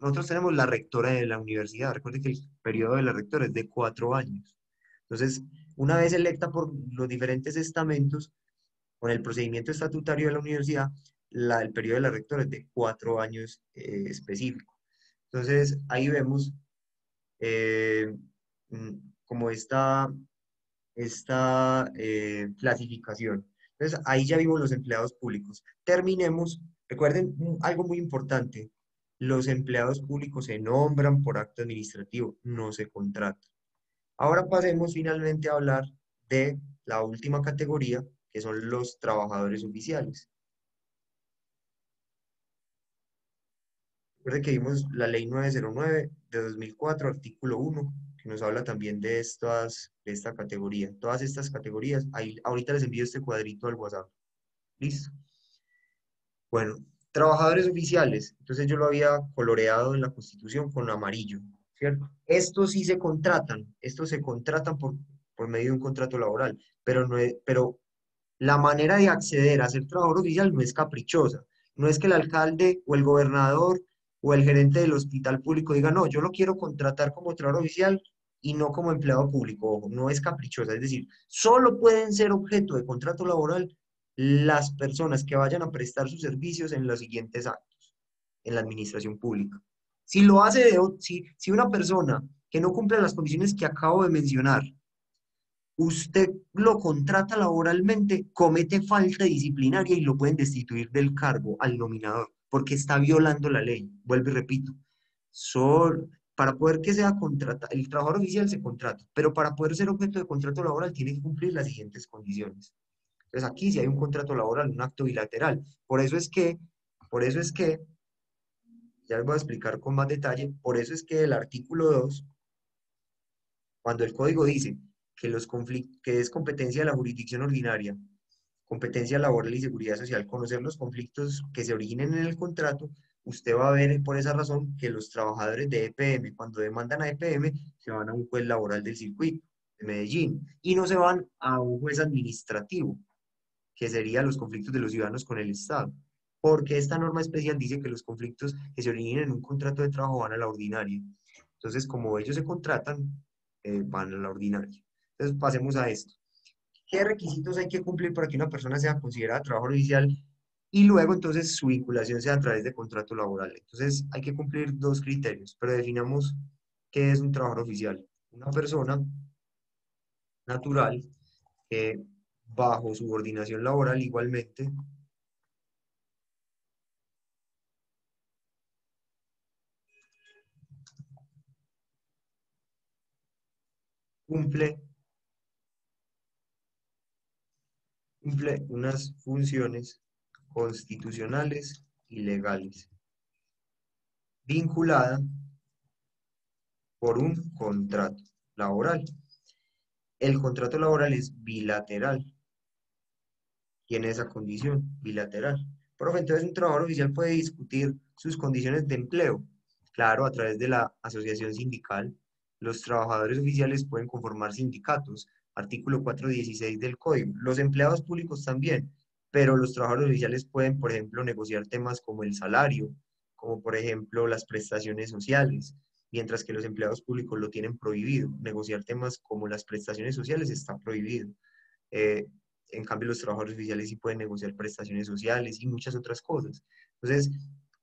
nosotros tenemos la rectora de la universidad. Recuerden que el periodo de la rectora es de 4 años. Entonces, una vez electa por los diferentes estamentos, con el procedimiento estatutario de la universidad, el periodo de la rectora es de 4 años específico. Entonces, ahí vemos eh, mm, como esta clasificación. Entonces, ahí ya vimos los empleados públicos. Terminemos, recuerden algo muy importante, los empleados públicos se nombran por acto administrativo, no se contratan. Ahora pasemos finalmente a hablar de la última categoría, que son los trabajadores oficiales. Recuerden que vimos la ley 909 de 2004, artículo 1, que nos habla también de esta categoría. Todas estas categorías, ahí, ahorita les envío este cuadrito al WhatsApp. ¿Listo? Bueno, trabajadores oficiales. Entonces yo lo había coloreado en la Constitución con amarillo, ¿cierto? Estos se contratan por medio de un contrato laboral, pero la manera de acceder a ser trabajador oficial no es caprichosa. No es que el alcalde o el gobernador o el gerente del hospital público diga, no, yo lo quiero contratar como trabajador oficial y no como empleado público. Ojo, no es caprichosa. Es decir, solo pueden ser objeto de contrato laboral las personas que vayan a prestar sus servicios en los siguientes actos, en la administración pública. Si lo hace si una persona que no cumple las condiciones que acabo de mencionar, usted lo contrata laboralmente, comete falta disciplinaria y lo pueden destituir del cargo al nominador, porque está violando la ley. Vuelvo y repito, para poder que sea contratado, el trabajador oficial se contrata, pero para poder ser objeto de contrato laboral tiene que cumplir las siguientes condiciones. Entonces aquí sí hay un contrato laboral, un acto bilateral. Por eso es que, ya les voy a explicar con más detalle, por eso es que el artículo 2, cuando el código dice que es competencia de la jurisdicción ordinaria, competencia laboral y seguridad social, conocer los conflictos que se originen en el contrato, usted va a ver por esa razón que los trabajadores de EPM, cuando demandan a EPM, se van a un juez laboral del circuito de Medellín y no se van a un juez administrativo, que serían los conflictos de los ciudadanos con el Estado. Porque esta norma especial dice que los conflictos que se originen en un contrato de trabajo van a la ordinaria. Entonces, como ellos se contratan, van a la ordinaria. Entonces, pasemos a esto. ¿Qué requisitos hay que cumplir para que una persona sea considerada trabajador oficial? Y luego, entonces, su vinculación sea a través de contrato laboral. Entonces, hay que cumplir dos criterios, pero definamos qué es un trabajador oficial. Una persona natural que bajo subordinación laboral igualmente cumple unas funciones constitucionales y legales, vinculada por un contrato laboral. El contrato laboral es bilateral, tiene esa condición bilateral. Profe, entonces un trabajador oficial puede discutir sus condiciones de empleo. Claro, a través de la asociación sindical, los trabajadores oficiales pueden conformar sindicatos, artículo 416 del Código. Los empleados públicos también, pero los trabajadores oficiales pueden, por ejemplo, negociar temas como el salario, como por ejemplo las prestaciones sociales, mientras que los empleados públicos lo tienen prohibido. Negociar temas como las prestaciones sociales está prohibido. Eh, en cambio, los trabajadores oficiales sí pueden negociar prestaciones sociales y muchas otras cosas. Entonces,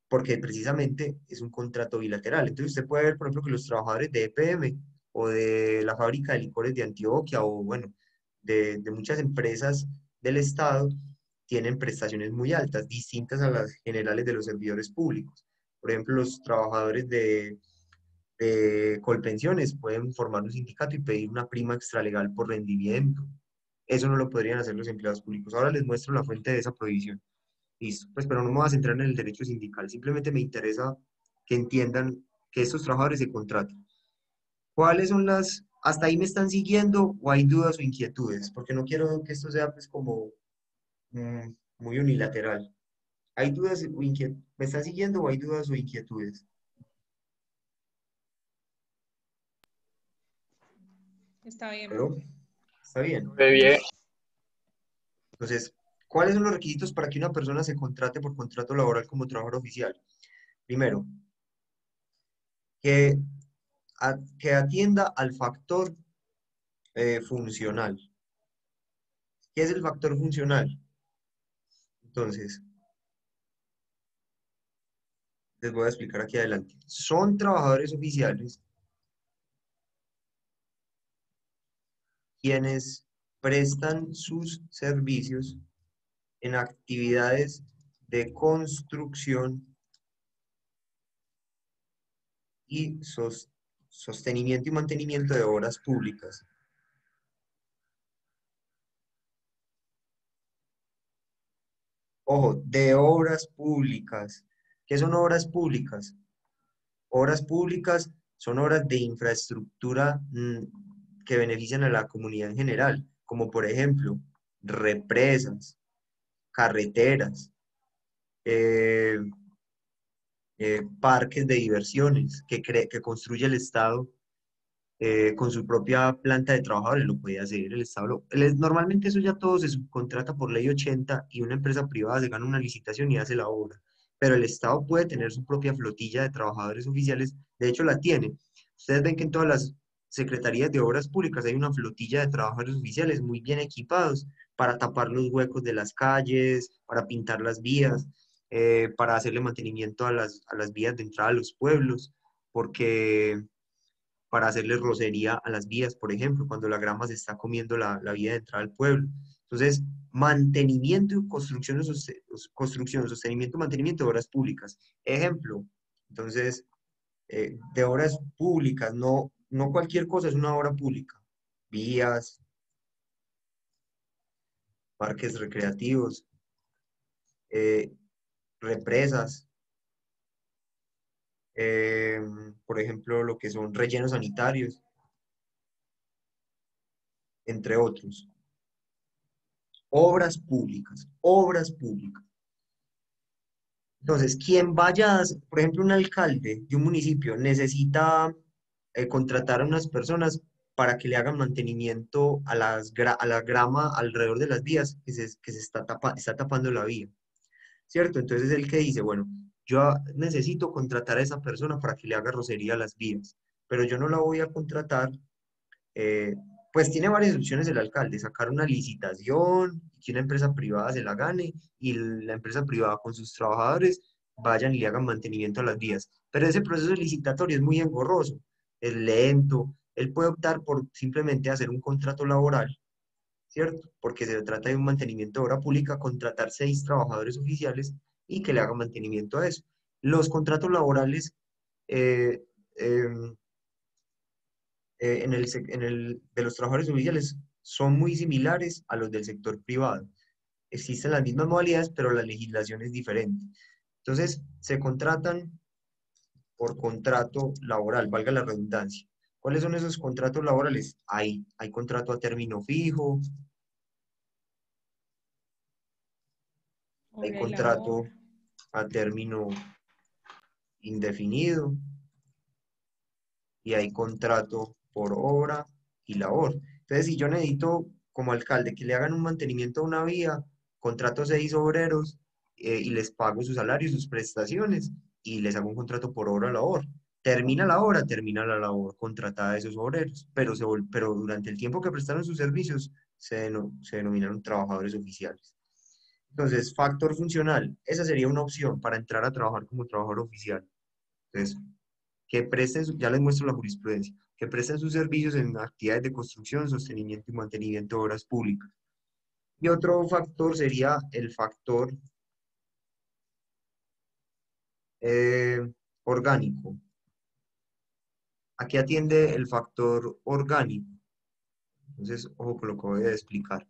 porque precisamente es un contrato bilateral. Entonces, usted puede ver, por ejemplo, que los trabajadores de EPM o de la fábrica de licores de Antioquia o, bueno, de muchas empresas del Estado tienen prestaciones muy altas, distintas a las generales de los servidores públicos. Por ejemplo, los trabajadores de Colpensiones pueden formar un sindicato y pedir una prima extralegal por rendimiento. Eso no lo podrían hacer los empleados públicos. Ahora les muestro la fuente de esa prohibición. Listo, pues pero no me voy a centrar en el derecho sindical, simplemente me interesa que entiendan que estos trabajadores se contratan. ¿Cuáles son hasta ahí me están siguiendo o hay dudas o inquietudes? Porque no quiero que esto sea pues como muy unilateral. ¿Hay dudas o inquietudes? ¿Me está siguiendo o hay dudas o inquietudes? Está bien, ¿Aló? profe. ¿Está bien? Muy bien. Entonces, ¿cuáles son los requisitos para que una persona se contrate por contrato laboral como trabajador oficial? Primero, que, que atienda al factor funcional. ¿Qué es el factor funcional? Entonces, les voy a explicar aquí adelante. Son trabajadores oficiales quienes prestan sus servicios en actividades de construcción y sostenimiento y mantenimiento de obras públicas. Ojo, de obras públicas. ¿Qué son obras públicas? Obras públicas son obras de infraestructura que benefician a la comunidad en general, como por ejemplo represas, carreteras, eh, parques de diversiones que construye el Estado con su propia planta de trabajadores, lo puede hacer el Estado. Normalmente eso ya todo se subcontrata por ley 80 y una empresa privada se gana una licitación y hace la obra. Pero el Estado puede tener su propia flotilla de trabajadores oficiales, de hecho la tiene. Ustedes ven que en todas las secretarías de obras públicas hay una flotilla de trabajadores oficiales muy bien equipados para tapar los huecos de las calles, para pintar las vías, para hacerle mantenimiento a las vías de entrada a los pueblos, porque para hacerle rocería a las vías, por ejemplo, cuando la grama se está comiendo la vía de entrada al pueblo. Entonces, mantenimiento y construcción, sostenimiento y mantenimiento de obras públicas. Ejemplo, entonces, de obras públicas, no cualquier cosa es una obra pública. Vías, parques recreativos, eh, represas, eh, por ejemplo, lo que son rellenos sanitarios, entre otros. Obras públicas, obras públicas. Entonces, quien vaya, por ejemplo, un alcalde de un municipio necesita contratar a unas personas para que le hagan mantenimiento a a la grama alrededor de las vías que se está tapando la vía, ¿cierto? Entonces, el que dice, bueno, yo necesito contratar a esa persona para que le haga rocería a las vías, pero yo no la voy a contratar eh, pues tiene varias opciones el alcalde, sacar una licitación, que una empresa privada se la gane y la empresa privada con sus trabajadores vayan y le hagan mantenimiento a las vías. Pero ese proceso licitatorio es muy engorroso, es lento. Él puede optar por simplemente hacer un contrato laboral, ¿cierto? Porque se trata de un mantenimiento de obra pública, contratar 6 trabajadores oficiales y que le hagan mantenimiento a eso. Los contratos laborales eh, em, de los trabajadores oficiales son muy similares a los del sector privado. Existen las mismas modalidades, pero la legislación es diferente. Entonces, se contratan por contrato laboral, valga la redundancia. ¿Cuáles son esos contratos laborales? Hay contrato a término fijo, hay Hora y labor. contrato a término indefinido y hay contrato por obra y labor. Entonces, si yo necesito como alcalde que le hagan un mantenimiento a una vía, contrato 6 obreros y les pago sus salarios, sus prestaciones y les hago un contrato por obra o labor. Termina la obra, termina la labor contratada de esos obreros, pero durante el tiempo que prestaron sus servicios se denominaron trabajadores oficiales. Entonces, factor funcional, esa sería una opción para entrar a trabajar como trabajador oficial. Entonces, ya les muestro la jurisprudencia, que presten sus servicios en actividades de construcción, sostenimiento y mantenimiento de obras públicas. Y otro factor sería el factor eh, orgánico. ¿A qué atiende el factor orgánico? Entonces, ojo con lo que voy a explicar.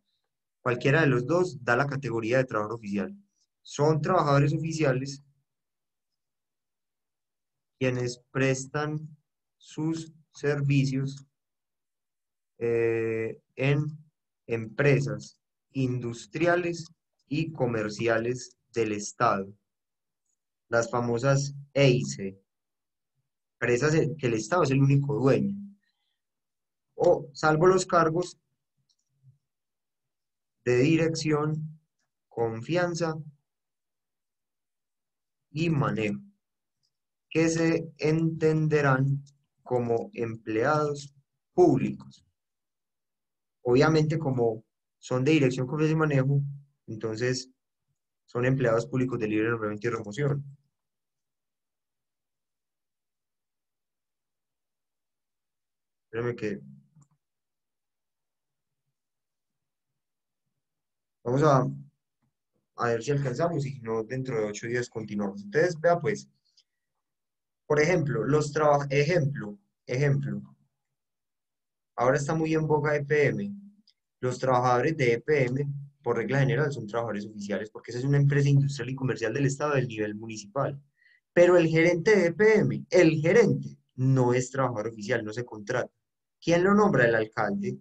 Cualquiera de los dos da la categoría de trabajador oficial. Son trabajadores oficiales quienes prestan sus servicios en empresas industriales y comerciales del Estado, las famosas EICE, empresas que el Estado es el único dueño, o salvo los cargos de dirección, confianza y manejo, que se entenderán como empleados públicos. Obviamente, como son de dirección, confianza y manejo, entonces son empleados públicos de libre nombramiento y remoción. Espérame que vamos a ver si alcanzamos y si no, dentro de 8 días continuamos. Entonces, vea pues, por ejemplo, ejemplo, ahora está muy en boga EPM. Los trabajadores de EPM, por regla general, son trabajadores oficiales porque esa es una empresa industrial y comercial del Estado del nivel municipal. Pero el gerente de EPM, el gerente, no es trabajador oficial, no se contrata. ¿Quién lo nombra? El alcalde.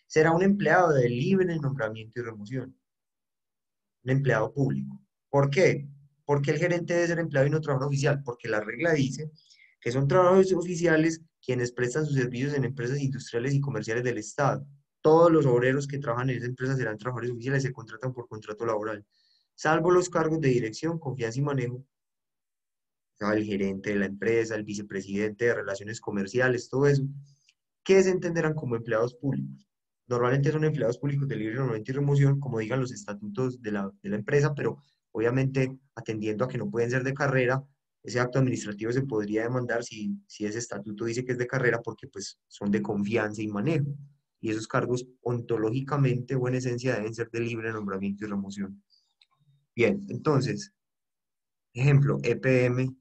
Será un empleado de libre nombramiento y remoción, un empleado público. ¿Por qué? Porque el gerente debe ser empleado y no trabajador oficial, porque la regla dice que son trabajadores oficiales quienes prestan sus servicios en empresas industriales y comerciales del Estado. Todos los obreros que trabajan en esa empresa serán trabajadores oficiales y se contratan por contrato laboral, salvo los cargos de dirección, confianza y manejo. O sea, el gerente de la empresa, el vicepresidente de relaciones comerciales, todo eso, que se entenderán como empleados públicos. Normalmente son empleados públicos de libre nombramiento y remoción, como digan los estatutos de la empresa, pero obviamente atendiendo a que no pueden ser de carrera, ese acto administrativo se podría demandar si ese estatuto dice que es de carrera, porque pues son de confianza y manejo. Y esos cargos ontológicamente o en esencia deben ser de libre nombramiento y remoción. Bien, entonces, ejemplo, EPM,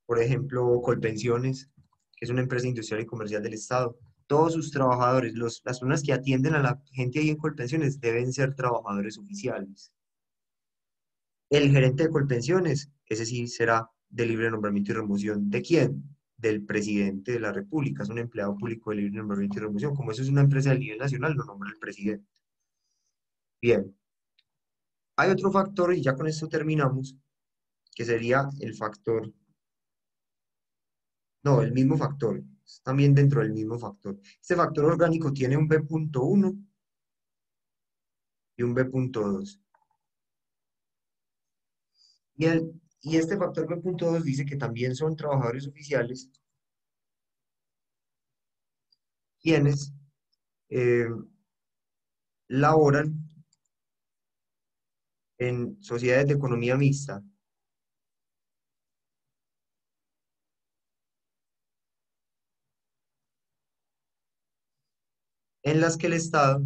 por ejemplo, Colpensiones, que es una empresa industrial y comercial del Estado. Todos sus trabajadores, las personas que atienden a la gente ahí en Colpensiones, deben ser trabajadores oficiales. El gerente de Colpensiones, ese sí será de libre nombramiento y remoción. ¿De quién? Del presidente de la República. Es un empleado público de libre nombramiento y remoción. Como eso es una empresa a nivel nacional, lo nombra el presidente. Bien. Hay otro factor, y ya con esto terminamos, que sería el factor. No, el mismo factor. Es también dentro del mismo factor. Este factor orgánico tiene un B.1 y un B.2. Y este factor B.2 dice que también son trabajadores oficiales quienes eh, laboran en sociedades de economía mixta. En las que el Estado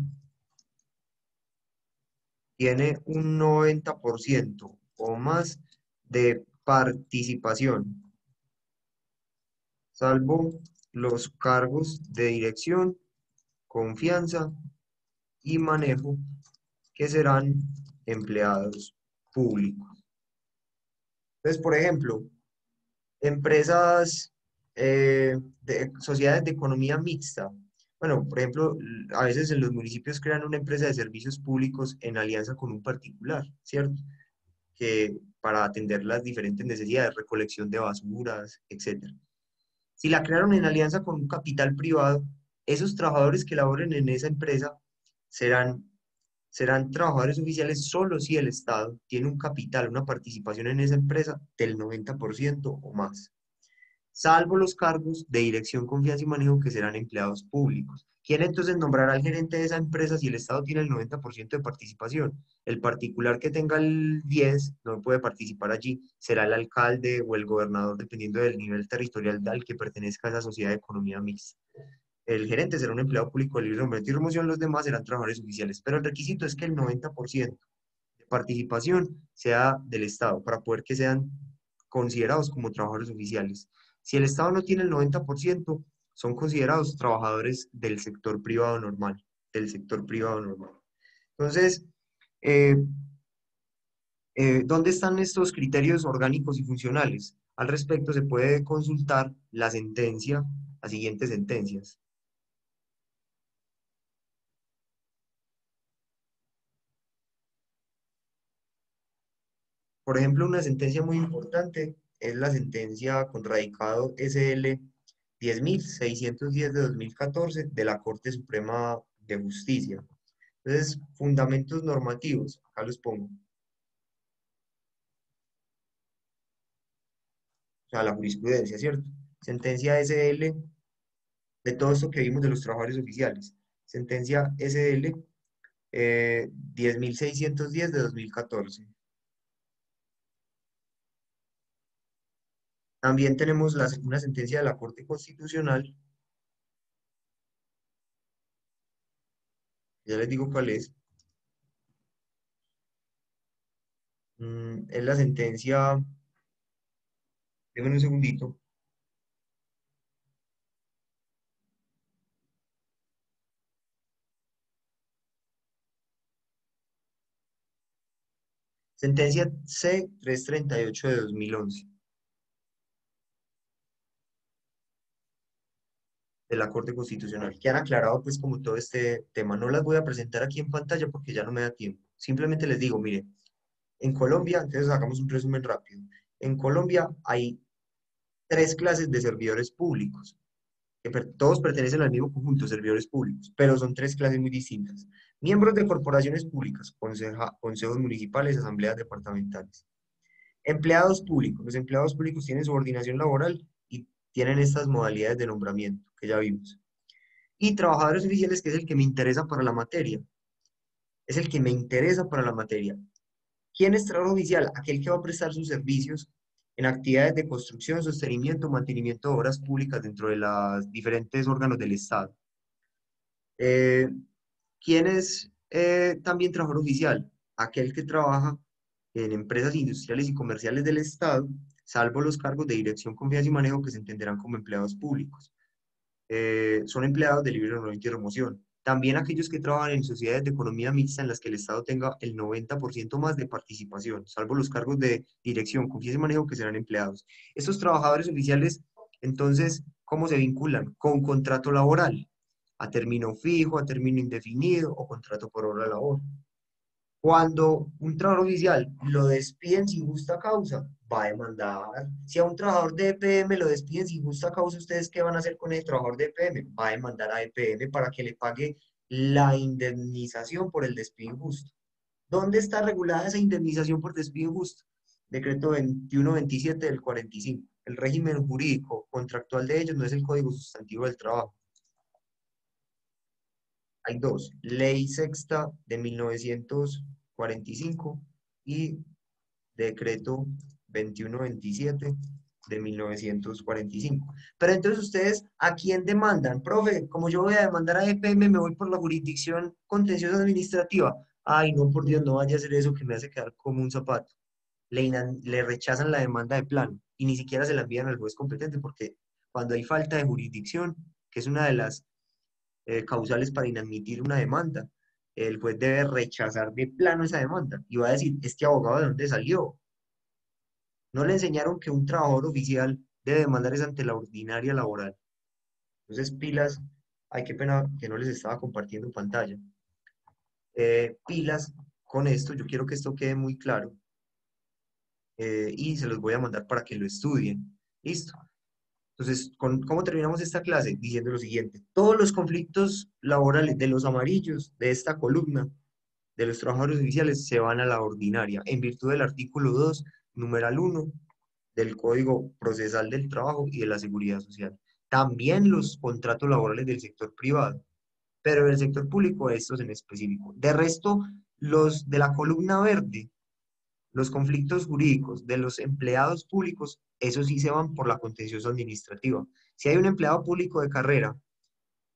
tiene un 90% o más de participación, salvo los cargos de dirección, confianza y manejo, que serán empleados públicos. Entonces, por ejemplo, empresas, de sociedades de economía mixta. Bueno, por ejemplo, a veces en los municipios crean una empresa de servicios públicos en alianza con un particular, ¿cierto? Que para atender las diferentes necesidades, recolección de basuras, etcétera. Si la crearon en alianza con un capital privado, esos trabajadores que laboren en esa empresa serán trabajadores oficiales solo si el Estado tiene un capital, una participación en esa empresa del 90% o más, salvo los cargos de dirección, confianza y manejo que serán empleados públicos. ¿Quién entonces nombrará al gerente de esa empresa si el Estado tiene el 90% de participación? El particular que tenga el 10 no puede participar allí, será el alcalde o el gobernador, dependiendo del nivel territorial al que pertenezca a esa sociedad de economía mixta. El gerente será un empleado público de libre nombramiento y remoción, los demás serán trabajadores oficiales, pero el requisito es que el 90% de participación sea del Estado para poder que sean considerados como trabajadores oficiales. Si el Estado no tiene el 90%, son considerados trabajadores del sector privado normal, del sector privado normal. Entonces, eh, ¿dónde están estos criterios orgánicos y funcionales? Al respecto se puede consultar la sentencia, las siguientes sentencias. Por ejemplo, una sentencia muy importante es la sentencia con radicado SL 10.610 de 2014 de la Corte Suprema de Justicia. Entonces, fundamentos normativos, acá los pongo. O sea, la jurisprudencia, ¿cierto? Sentencia SL de todo esto que vimos de los trabajadores oficiales. Sentencia SL 10.610 de 2014. También tenemos una sentencia de la Corte Constitucional, ya les digo cuál es. Es la sentencia, déjenme un segundito. Sentencia C-338 de 2011 de la Corte Constitucional, que han aclarado pues como todo este tema. No las voy a presentar aquí en pantalla porque ya no me da tiempo. Simplemente les digo, mire, en Colombia, entonces hagamos un resumen rápido. En Colombia hay tres clases de servidores públicos, que todos pertenecen al mismo conjunto, servidores públicos, pero son tres clases muy distintas. Miembros de corporaciones públicas, consejos municipales, asambleas departamentales. Empleados públicos. Los empleados públicos tienen subordinación laboral y tienen estas modalidades de nombramiento que ya vimos. Y trabajadores oficiales, que es el que me interesa para la materia. Es el que me interesa para la materia. ¿Quién es trabajador oficial? Aquel que va a prestar sus servicios en actividades de construcción, sostenimiento, mantenimiento de obras públicas dentro de los diferentes órganos del Estado. ¿Quién es también trabajador oficial? Aquel que trabaja en empresas industriales y comerciales del Estado, salvo los cargos de dirección, confianza y manejo que se entenderán como empleados públicos. Son empleados de libre nombramiento y remoción. También aquellos que trabajan en sociedades de economía mixta en las que el Estado tenga el 90% más de participación, salvo los cargos de dirección, confianza y manejo que serán empleados. Estos trabajadores oficiales, entonces, ¿cómo se vinculan? Con contrato laboral, a término fijo, a término indefinido o contrato por hora de labor. Cuando un trabajador oficial lo despiden sin justa causa, va a demandar. Si a un trabajador de EPM lo despiden sin justa causa, ¿ustedes qué van a hacer con el trabajador de EPM? Va a demandar a EPM para que le pague la indemnización por el despido injusto. ¿Dónde está regulada esa indemnización por despido injusto? Decreto 2127 del 45. El régimen jurídico contractual de ellos no es el Código Sustantivo del Trabajo. Hay dos, Ley Sexta de 1945 y Decreto 2127 de 1945. Pero entonces ustedes, ¿a quién demandan? Profe, como yo voy a demandar a EPM, me voy por la jurisdicción contenciosa administrativa. Ay, no, por Dios, no vaya a hacer eso que me hace quedar como un zapato. Le rechazan la demanda de plano y ni siquiera se la envían al juez competente porque cuando hay falta de jurisdicción, que es una de las causales para inadmitir una demanda, el juez debe rechazar de plano esa demanda y va a decir, ¿este abogado de dónde salió? No le enseñaron que un trabajador oficial debe demandar es ante la ordinaria laboral. Entonces, pilas, ay, qué pena que no les estaba compartiendo pantalla. Pilas con esto, yo quiero que esto quede muy claro y se los voy a mandar para que lo estudien. ¿Listo? Entonces, ¿cómo terminamos esta clase? Diciendo lo siguiente, todos los conflictos laborales de los amarillos de esta columna de los trabajadores oficiales se van a la ordinaria, en virtud del artículo 2, numeral 1 del Código Procesal del Trabajo y de la Seguridad Social. También los contratos laborales del sector privado, pero del sector público estos en específico. De resto, los de la columna verde, los conflictos jurídicos de los empleados públicos, esos sí se van por la contenciosa administrativa. Si hay un empleado público de carrera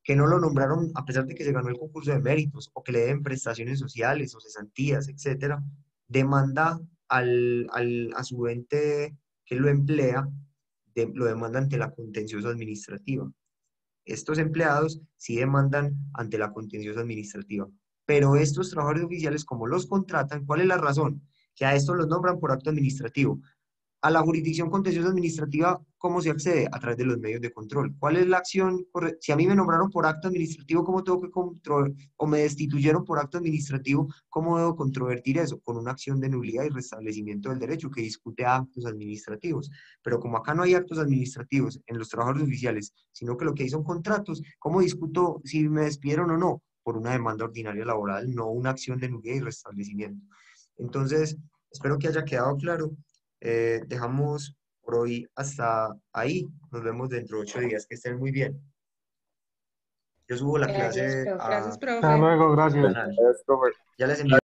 que no lo nombraron a pesar de que se ganó el concurso de méritos o que le deben prestaciones sociales o cesantías, etcétera, demanda a su ente que lo emplea, lo demanda ante la contenciosa administrativa. Estos empleados sí demandan ante la contenciosa administrativa. Pero estos trabajadores oficiales, como los contratan, ¿cuál es la razón? Que a estos los nombran por acto administrativo. A la jurisdicción contenciosa administrativa, ¿cómo se accede? A través de los medios de control. ¿Cuál es la acción? Si a mí me nombraron por acto administrativo, ¿cómo tengo que controlar? O me destituyeron por acto administrativo, ¿cómo debo controvertir eso? Con una acción de nulidad y restablecimiento del derecho que discute actos administrativos. Pero como acá no hay actos administrativos en los trabajadores oficiales, sino que lo que hay son contratos, ¿cómo discuto si me despidieron o no? Por una demanda ordinaria laboral, no una acción de nulidad y restablecimiento. Entonces, espero que haya quedado claro. Dejamos por hoy hasta ahí. Nos vemos dentro de 8 días. Que estén muy bien. Yo subo la Gracias, clase profe. Gracias, a Hasta profe. luego, mi gracias. canal. Ya les envío